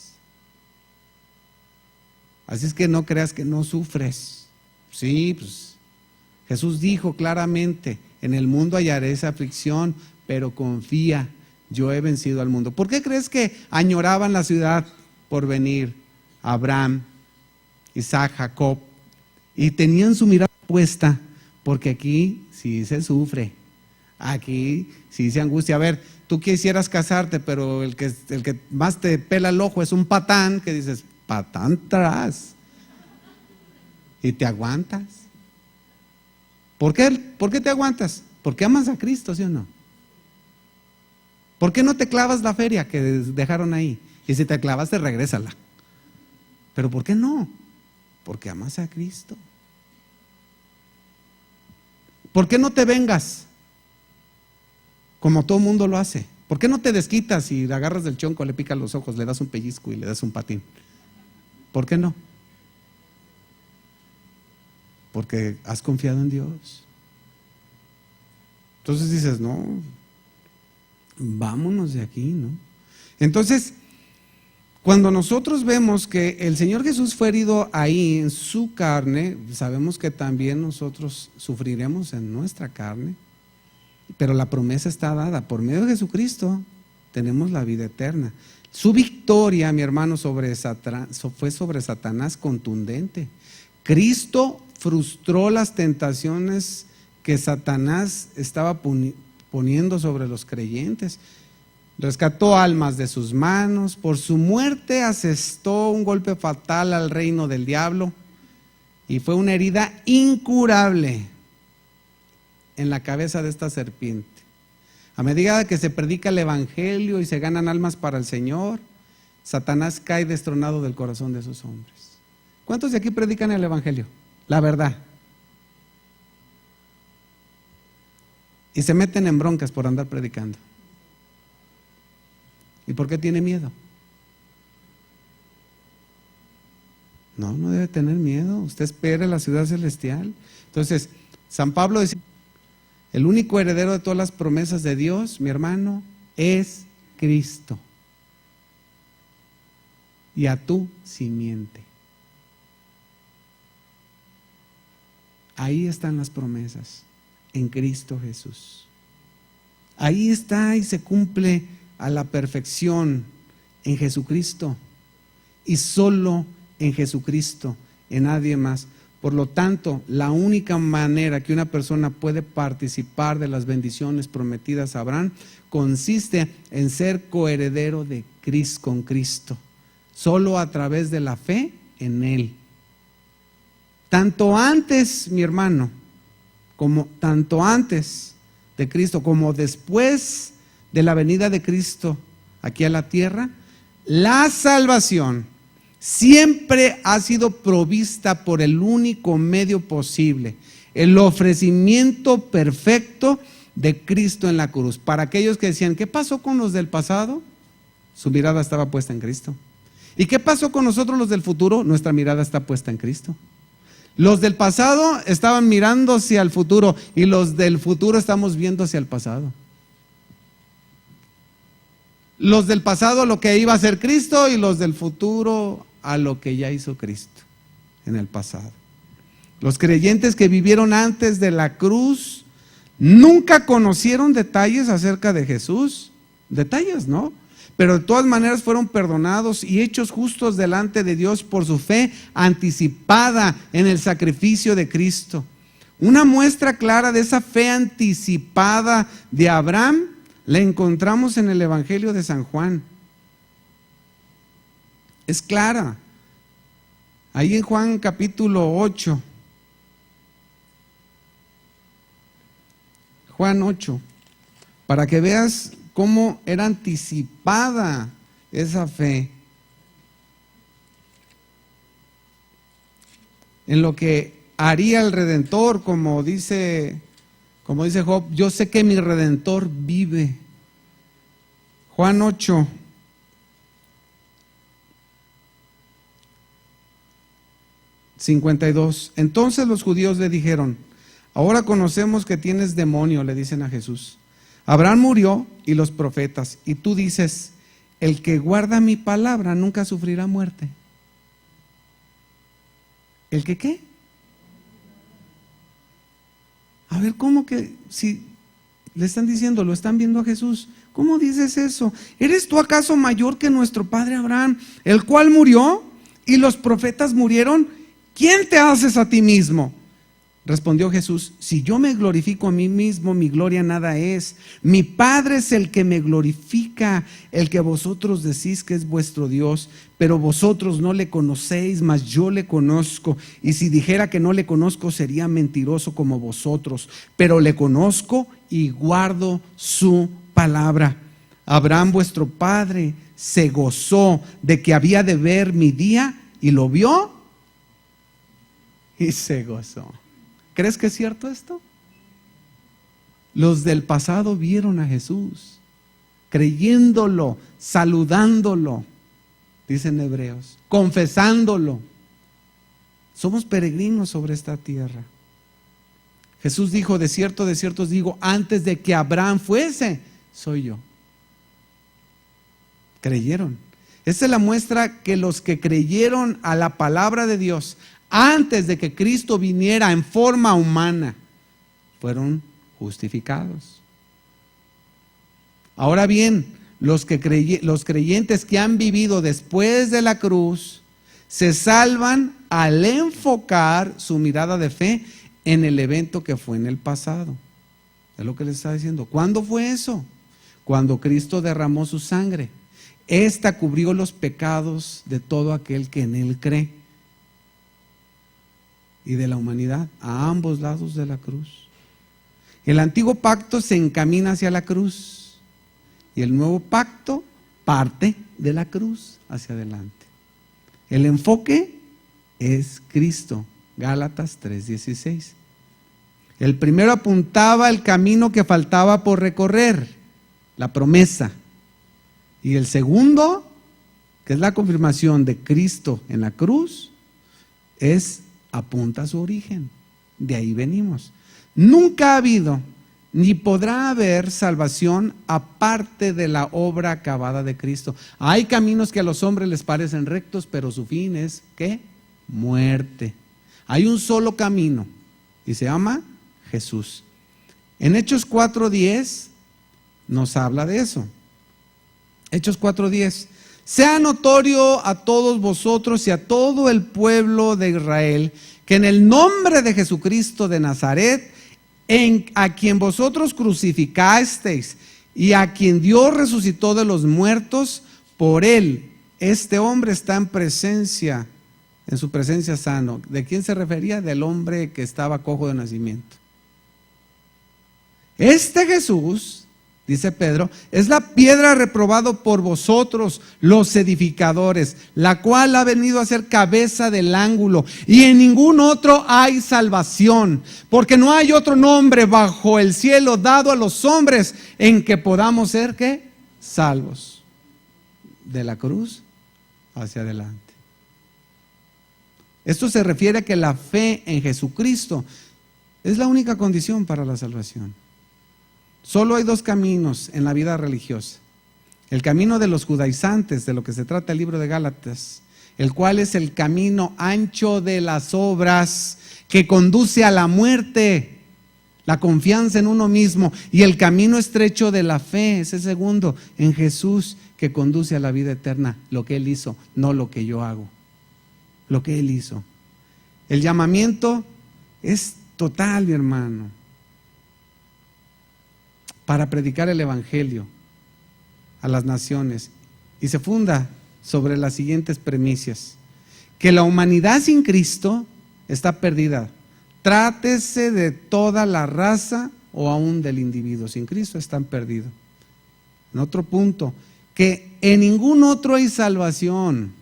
Así es que no creas que no sufres. Sí, pues Jesús dijo claramente, en el mundo hallaré esa aflicción, pero confía, yo he vencido al mundo. ¿Por qué crees que añoraban la ciudad por venir Abraham, Isaac, Jacob? Y tenían su mirada puesta, porque aquí sí se sufre, aquí sí se angustia. A ver, tú quisieras casarte, pero el que más te pela el ojo es un patán, que dices, patán tras, y te aguantas. ¿Por qué te aguantas? Porque amas a Cristo, ¿sí o no? ¿Por qué no te clavas la feria que dejaron ahí? Y si te clavaste, regrésala. ¿Pero por qué no? Porque amas a Cristo. ¿Por qué no te vengas? Como todo mundo lo hace. ¿Por qué no te desquitas y le agarras del chonco, le picas los ojos, le das un pellizco y le das un patín? ¿Por qué no? Porque has confiado en Dios. Entonces dices, no, vámonos de aquí, ¿no? Entonces, cuando nosotros vemos que el Señor Jesús fue herido ahí en su carne, sabemos que también nosotros sufriremos en nuestra carne, pero la promesa está dada. Por medio de Jesucristo tenemos la vida eterna. Su victoria, mi hermano, fue sobre Satanás contundente. Cristo frustró las tentaciones que Satanás estaba poniendo sobre los creyentes. Rescató almas de sus manos. Por su muerte asestó un golpe fatal al reino del diablo y fue una herida incurable en la cabeza de esta serpiente. A medida que se predica el evangelio y se ganan almas para el Señor, Satanás cae destronado del corazón de esos hombres. ¿Cuántos de aquí predican el evangelio? La verdad. Y se meten en broncas por andar predicando. ¿Y por qué tiene miedo? No debe tener miedo. Usted espere la ciudad celestial. Entonces, San Pablo dice, el único heredero de todas las promesas de Dios, mi hermano, es Cristo. Y a tu simiente. Ahí están las promesas, en Cristo Jesús. Ahí está y se cumple a la perfección en Jesucristo. Y solo en Jesucristo, en nadie más. Por lo tanto, la única manera que una persona puede participar de las bendiciones prometidas a Abraham consiste en ser coheredero de Cristo con Cristo, solo a través de la fe en Él. Tanto antes, mi hermano, tanto antes de Cristo como después de la venida de Cristo aquí a la tierra, la salvación siempre ha sido provista por el único medio posible, el ofrecimiento perfecto de Cristo en la cruz. Para aquellos que decían, ¿qué pasó con los del pasado? Su mirada estaba puesta en Cristo. ¿Y qué pasó con nosotros los del futuro? Nuestra mirada está puesta en Cristo. Los del pasado estaban mirando hacia el futuro y los del futuro estamos viendo hacia el pasado. los del pasado a lo que iba a hacer Cristo y los del futuro a lo que ya hizo Cristo en el pasado. Los creyentes que vivieron antes de la cruz nunca conocieron detalles acerca de Jesús. Detalles, ¿no? Pero de todas maneras fueron perdonados y hechos justos delante de Dios por su fe anticipada en el sacrificio de Cristo. Una muestra clara de esa fe anticipada de Abraham la encontramos en el Evangelio de San Juan. Es clara. Ahí en Juan capítulo 8. Juan 8. Para que veas cómo era anticipada esa fe en lo que haría el Redentor, como dice Job, yo sé que mi Redentor vive. Juan 8, $52. Entonces los judíos le dijeron, ahora conocemos que tienes demonio, le dicen a Jesús. Abraham murió y los profetas, y tú dices, el que guarda mi palabra nunca sufrirá muerte. ¿El que qué? A ver, ¿cómo que si le están diciendo, lo están viendo a Jesús? ¿Cómo dices eso? ¿Eres tú acaso mayor que nuestro padre Abraham, el cual murió y los profetas murieron? ¿Quién te haces a ti mismo? Respondió Jesús, si yo me glorifico a mí mismo, mi gloria nada es. Mi Padre es el que me glorifica, el que vosotros decís que es vuestro Dios, pero vosotros no le conocéis, mas yo le conozco. Y si dijera que no le conozco, sería mentiroso como vosotros, pero le conozco y guardo su palabra. Abraham, vuestro padre, se gozó de que había de ver mi día y lo vio y se gozó. ¿Crees que es cierto esto? Los del pasado vieron a Jesús, creyéndolo, saludándolo, dicen Hebreos, confesándolo. Somos peregrinos sobre esta tierra. Jesús dijo, de cierto os digo, antes de que Abraham fuese, soy yo. Creyeron. Esa es la muestra que los que creyeron a la palabra de Dios antes de que Cristo viniera en forma humana, fueron justificados. Ahora bien, los creyentes que han vivido después de la cruz, se salvan al enfocar su mirada de fe en el evento que fue en el pasado. Es lo que les está diciendo. ¿Cuándo fue eso? Cuando Cristo derramó su sangre. Esta cubrió los pecados de todo aquel que en él cree. Y de la humanidad, a ambos lados de la cruz. El antiguo pacto se encamina hacia la cruz y el nuevo pacto parte de la cruz hacia adelante. El enfoque es Cristo, Gálatas 3:16. El primero apuntaba el camino que faltaba por recorrer, la promesa. Y el segundo, que es la confirmación de Cristo en la cruz, apunta a su origen. De ahí venimos. Nunca ha habido ni podrá haber salvación aparte de la obra acabada de Cristo. Hay caminos que a los hombres les parecen rectos, pero su fin es ¿qué? Muerte. Hay un solo camino y se llama Jesús. En Hechos 4:10 nos habla de eso. Hechos 4:10. Sea notorio a todos vosotros y a todo el pueblo de Israel que en el nombre de Jesucristo de Nazaret, a quien vosotros crucificasteis y a quien Dios resucitó de los muertos, por él este hombre está en su presencia sano. ¿De quién se refería? Del hombre que estaba cojo de nacimiento. Este Jesús, dice Pedro, es la piedra reprobada por vosotros, los edificadores, la cual ha venido a ser cabeza del ángulo, y en ningún otro hay salvación, porque no hay otro nombre bajo el cielo dado a los hombres en que podamos ser, ¿qué? Salvos. De la cruz hacia adelante. Esto se refiere a que la fe en Jesucristo es la única condición para la salvación. Solo hay dos caminos en la vida religiosa. El camino de los judaizantes, de lo que se trata el libro de Gálatas, el cual es el camino ancho de las obras que conduce a la muerte, la confianza en uno mismo, y el camino estrecho de la fe, ese segundo, en Jesús, que conduce a la vida eterna, lo que Él hizo, no lo que yo hago, lo que Él hizo. El llamamiento es total, mi hermano, para predicar el evangelio a las naciones, y se funda sobre las siguientes premisas: que la humanidad sin Cristo está perdida, trátese de toda la raza o aún del individuo. Sin Cristo están perdidos. En otro punto, que en ningún otro hay salvación,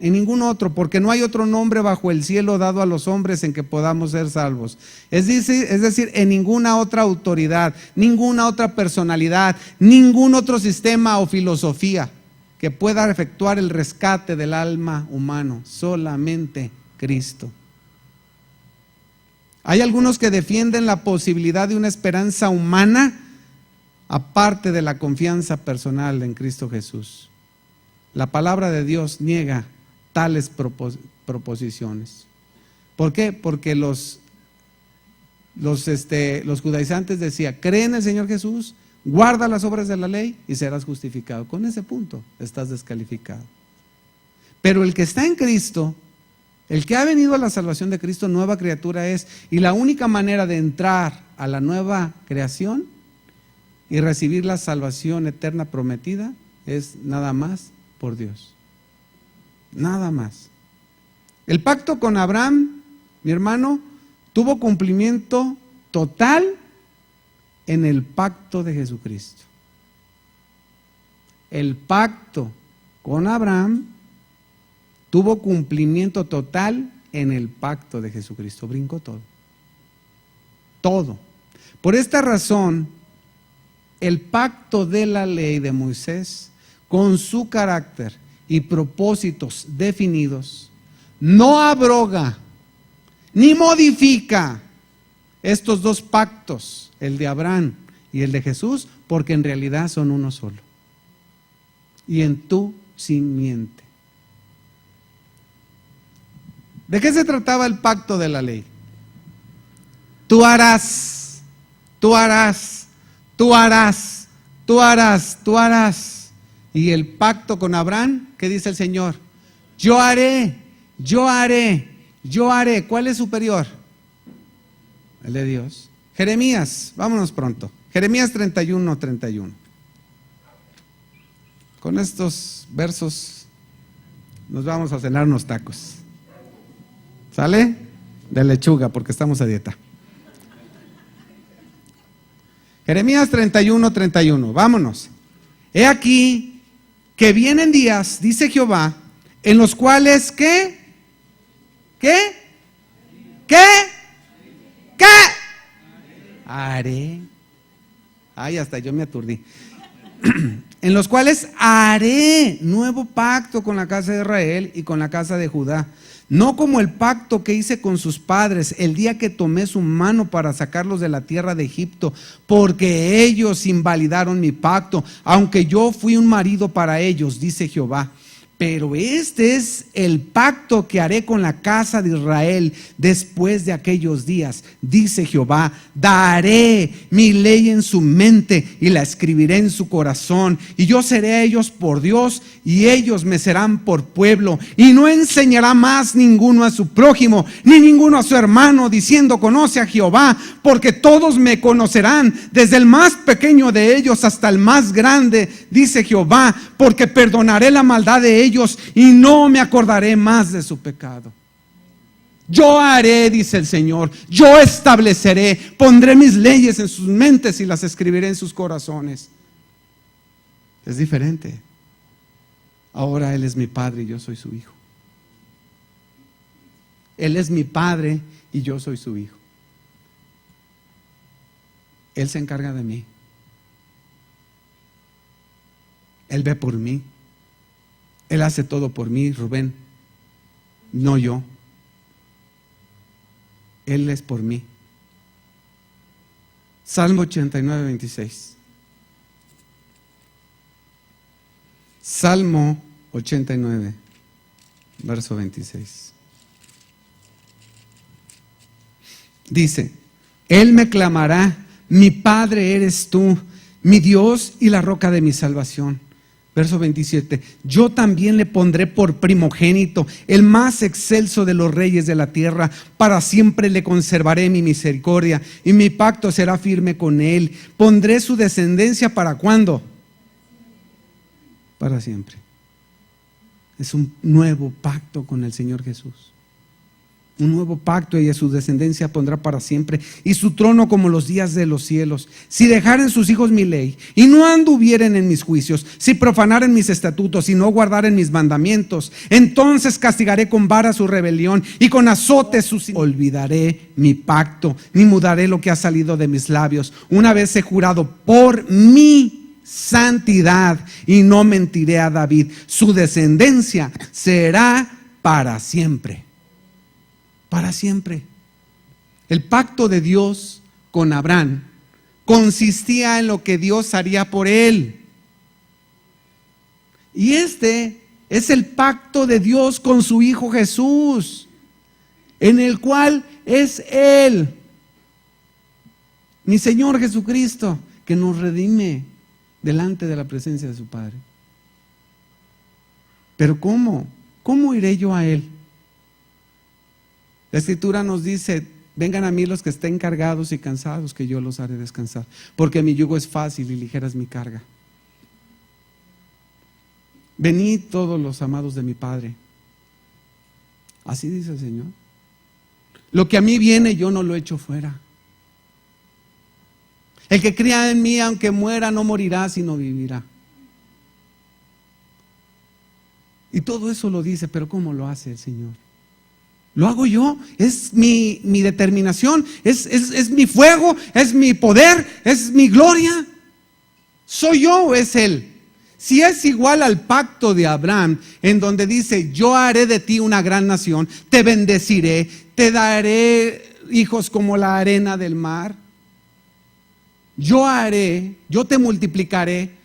en ningún otro, porque no hay otro nombre bajo el cielo dado a los hombres en que podamos ser salvos. Es decir, en ninguna otra autoridad, ninguna otra personalidad, ningún otro sistema o filosofía que pueda efectuar el rescate del alma humano, solamente Cristo. Hay algunos que defienden la posibilidad de una esperanza humana aparte de la confianza personal en Cristo Jesús. La palabra de Dios niega tales proposiciones. ¿Por qué? Porque los judaizantes decían: cree en el Señor Jesús, guarda las obras de la ley y serás justificado. Con ese punto estás descalificado. Pero el que está en Cristo, el que ha venido a la salvación de Cristo, nueva criatura es, y la única manera de entrar a la nueva creación y recibir la salvación eterna prometida es nada más por Dios. Nada más. El pacto con Abraham, mi hermano, tuvo cumplimiento total en el pacto de Jesucristo. El pacto con Abraham tuvo cumplimiento total en el pacto de Jesucristo. Brincó todo. Todo. Por esta razón, el pacto de la ley de Moisés, con su carácter y propósitos definidos, no abroga ni modifica estos dos pactos, el de Abraham y el de Jesús, porque en realidad son uno solo. Y en tu simiente. ¿De qué se trataba el pacto de la ley? Tú harás, tú harás, tú harás, tú harás, tú harás. Y el pacto con Abraham, ¿qué dice el Señor? Yo haré, yo haré, yo haré. ¿Cuál es superior? El de Dios. Jeremías, vámonos pronto. Jeremías 31:31. Con estos versos nos vamos a cenar unos tacos. ¿Sale? De lechuga, porque estamos a dieta. Jeremías 31:31. Vámonos. He aquí que vienen días, dice Jehová, en los cuales, ¿qué? ¿Qué? ¿Qué? ¿Qué? Haré. Ay, hasta yo me aturdí. En los cuales haré nuevo pacto con la casa de Israel y con la casa de Judá. No como el pacto que hice con sus padres el día que tomé su mano para sacarlos de la tierra de Egipto, porque ellos invalidaron mi pacto, aunque yo fui un marido para ellos, dice Jehová. Pero este es el pacto que haré con la casa de Israel después de aquellos días, dice Jehová. Daré mi ley en su mente y la escribiré en su corazón. Y yo seré a ellos por Dios y ellos me serán por pueblo. Y no enseñará más ninguno a su prójimo, ni ninguno a su hermano, diciendo: conoce a Jehová, porque todos me conocerán, desde el más pequeño de ellos hasta el más grande, dice Jehová, porque perdonaré la maldad de ellos y no me acordaré más de su pecado. Yo haré, dice el Señor, yo estableceré, pondré mis leyes en sus mentes y las escribiré en sus corazones. Es diferente. Ahora Él es mi Padre y yo soy su Hijo. Él es mi Padre y yo soy su Hijo. Él se encarga de mí. Él ve por mí. Él hace todo por mí, Rubén, no yo. Él es por mí. Salmo 89:26. Salmo 89, verso 26. Dice: Él me clamará, mi Padre eres tú, mi Dios y la roca de mi salvación. Verso 27, yo también le pondré por primogénito, el más excelso de los reyes de la tierra. Para siempre le conservaré mi misericordia y mi pacto será firme con él. Pondré su descendencia ¿para cuándo? Para siempre. Es un nuevo pacto con el Señor Jesús. Un nuevo pacto, y a su descendencia pondrá para siempre, y su trono como los días de los cielos. Si dejaren sus hijos mi ley, y no anduvieren en mis juicios, si profanaren mis estatutos, y no guardaren mis mandamientos, entonces castigaré con vara su rebelión, y con azotes sus... Olvidaré mi pacto, ni mudaré lo que ha salido de mis labios. Una vez he jurado por mi santidad, y no mentiré a David. Su descendencia será para siempre. Para siempre. El pacto de Dios con Abraham consistía en lo que Dios haría por él. Y este es el pacto de Dios con su Hijo Jesús, en el cual es Él, mi Señor Jesucristo, que nos redime delante de la presencia de su Padre. Pero ¿cómo? ¿Cómo iré yo a Él? La Escritura nos dice: vengan a mí los que estén cargados y cansados, que yo los haré descansar, porque mi yugo es fácil y ligera es mi carga. Venid todos los amados de mi Padre. Así dice el Señor. Lo que a mí viene, yo no lo echo fuera. El que crea en mí, aunque muera, no morirá, sino vivirá. Y todo eso lo dice, pero ¿cómo lo hace el Señor? ¿Lo hago yo? ¿Es mi determinación? ¿Es mi fuego? ¿Es mi poder? ¿Es mi gloria? ¿Soy yo o es Él? Si es igual al pacto de Abraham, en donde dice: yo haré de ti una gran nación, te bendeciré, te daré hijos como la arena del mar, yo te multiplicaré.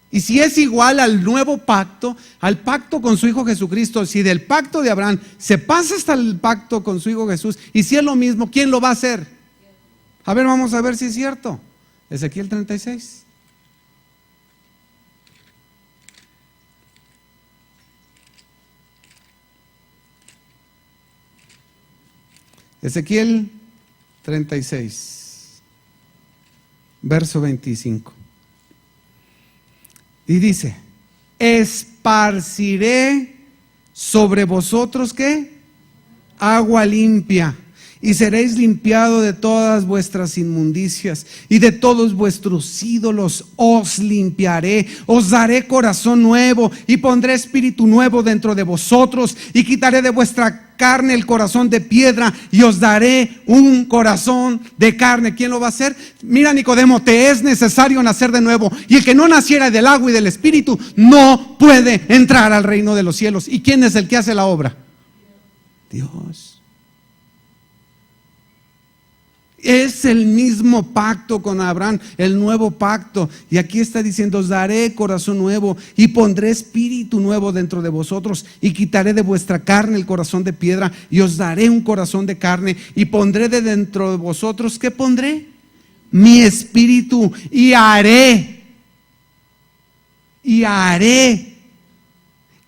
Y si es igual al nuevo pacto, al pacto con su Hijo Jesucristo, si del pacto de Abraham se pasa hasta el pacto con su Hijo Jesús, y si es lo mismo, ¿quién lo va a hacer? A ver, vamos a ver si es cierto. Ezequiel 36. Ezequiel 36, verso 25. Y dice: esparciré sobre vosotros, ¿qué? Agua limpia, y seréis limpiados de todas vuestras inmundicias y de todos vuestros ídolos os limpiaré. Os daré corazón nuevo y pondré espíritu nuevo dentro de vosotros, y quitaré de vuestra carne el corazón de piedra y os daré un corazón de carne. ¿Quién lo va a hacer? Mira, Nicodemo, te es necesario nacer de nuevo, y el que no naciera del agua y del espíritu no puede entrar al reino de los cielos. ¿Y quién es el que hace la obra? Dios. Es el mismo pacto con Abraham, el nuevo pacto. Y aquí está diciendo: os daré corazón nuevo y pondré espíritu nuevo dentro de vosotros, y quitaré de vuestra carne el corazón de piedra y os daré un corazón de carne, y pondré de dentro de vosotros, ¿qué pondré? Mi espíritu, y haré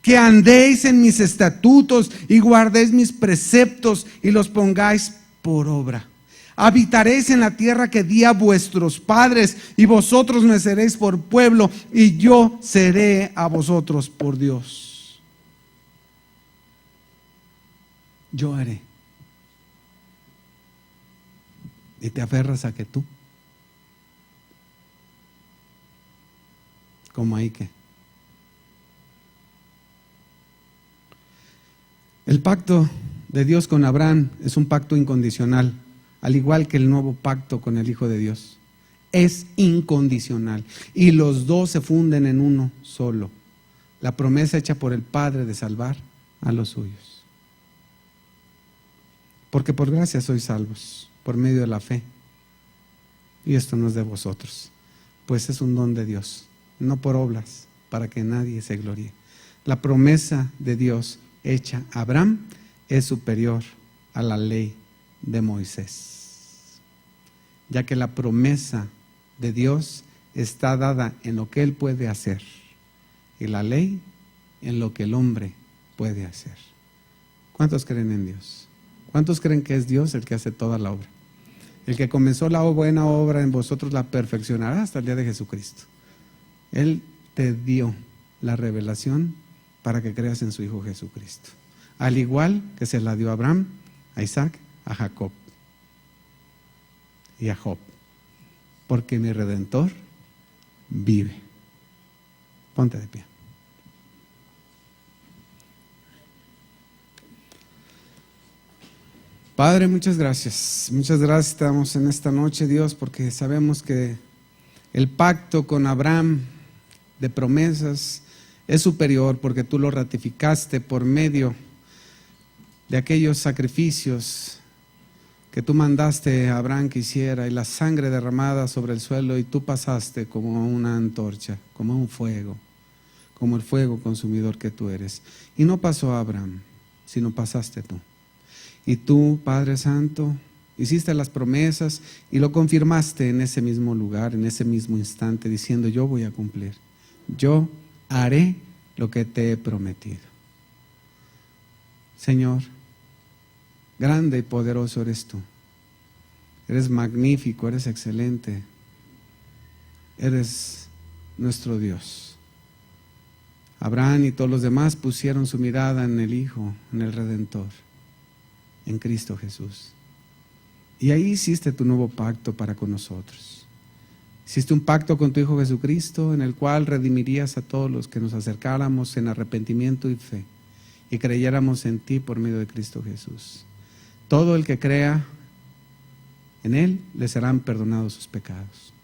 que andéis en mis estatutos y guardéis mis preceptos y los pongáis por obra. Habitaréis en la tierra que di a vuestros padres, y vosotros me seréis por pueblo, y yo seré a vosotros por Dios. Yo haré. Y te aferras a que tú, como ahí que. El pacto de Dios con Abraham es un pacto incondicional, al igual que el nuevo pacto con el Hijo de Dios. Es incondicional, y los dos se funden en uno solo: la promesa hecha por el Padre de salvar a los suyos. Porque por gracia sois salvos, por medio de la fe, y esto no es de vosotros, pues es un don de Dios, no por obras, para que nadie se gloríe. La promesa de Dios hecha a Abraham es superior a la ley de Moisés, ya que la promesa de Dios está dada en lo que Él puede hacer y la ley en lo que el hombre puede hacer. ¿Cuántos creen en Dios? ¿Cuántos creen que es Dios el que hace toda la obra? El que comenzó la buena obra en vosotros la perfeccionará hasta el día de Jesucristo. Él te dio la revelación para que creas en su Hijo Jesucristo, al igual que se la dio a Abraham, a Isaac, a Jacob y a Job, porque mi Redentor vive. Ponte de pie. Padre, muchas gracias te damos en esta noche, Dios, porque sabemos que el pacto con Abraham de promesas es superior, porque tú lo ratificaste por medio de aquellos sacrificios que tú mandaste a Abraham que hiciera, y la sangre derramada sobre el suelo, y tú pasaste como una antorcha, como un fuego, como el fuego consumidor que tú eres. Y no pasó a Abraham, sino pasaste tú. Y tú, Padre Santo, hiciste las promesas y lo confirmaste en ese mismo lugar, en ese mismo instante, diciendo: yo voy a cumplir, yo haré lo que te he prometido. Señor, grande y poderoso eres tú. Eres magnífico, eres excelente. Eres nuestro Dios. Abraham y todos los demás pusieron su mirada en el Hijo, en el Redentor, en Cristo Jesús. Y ahí hiciste tu nuevo pacto para con nosotros. Hiciste un pacto con tu Hijo Jesucristo, en el cual redimirías a todos los que nos acercáramos en arrepentimiento y fe y creyéramos en ti por medio de Cristo Jesús. Todo el que crea en Él, le serán perdonados sus pecados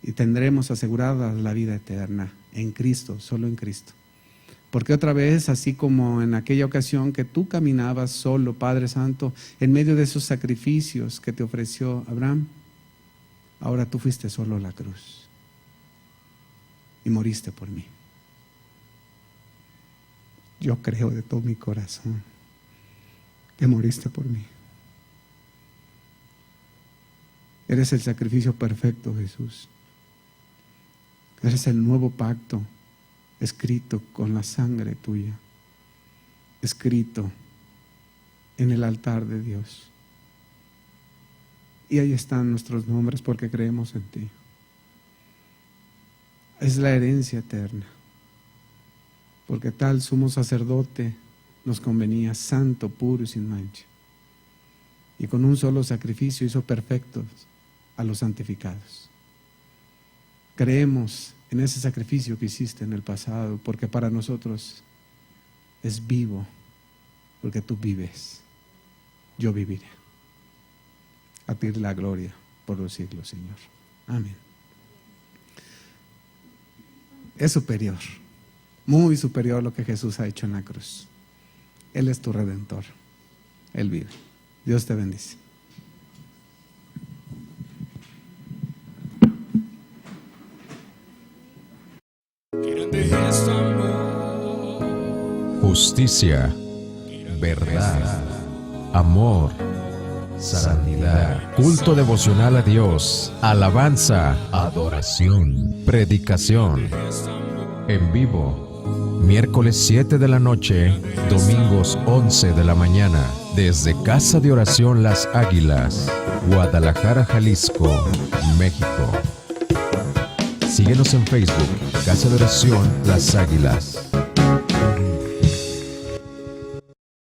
y tendremos asegurada la vida eterna en Cristo, solo en Cristo. Porque otra vez, así como en aquella ocasión que tú caminabas solo, Padre Santo, en medio de esos sacrificios que te ofreció Abraham, ahora tú fuiste solo a la cruz y moriste por mí. Yo creo de todo mi corazón que moriste por mí. Eres el sacrificio perfecto, Jesús. Eres el nuevo pacto escrito con la sangre tuya, escrito en el altar de Dios. Y ahí están nuestros nombres porque creemos en ti. Es la herencia eterna, porque tal sumo sacerdote nos convenía, santo, puro y sin mancha. Y con un solo sacrificio hizo perfectos a los santificados. Creemos en ese sacrificio que hiciste en el pasado, porque para nosotros es vivo, porque tú vives, yo viviré. A ti la gloria por los siglos, Señor. Amén. Es superior, muy superior lo que Jesús ha hecho en la cruz. Él es tu Redentor, Él vive. Dios te bendice. Justicia, verdad, amor, santidad, culto devocional a Dios, alabanza, adoración, predicación, en vivo, miércoles 7 de la noche, domingos 11 de la mañana, desde Casa de Oración Las Águilas, Guadalajara, Jalisco, México. Síguenos en Facebook, Casa de Oración Las Águilas.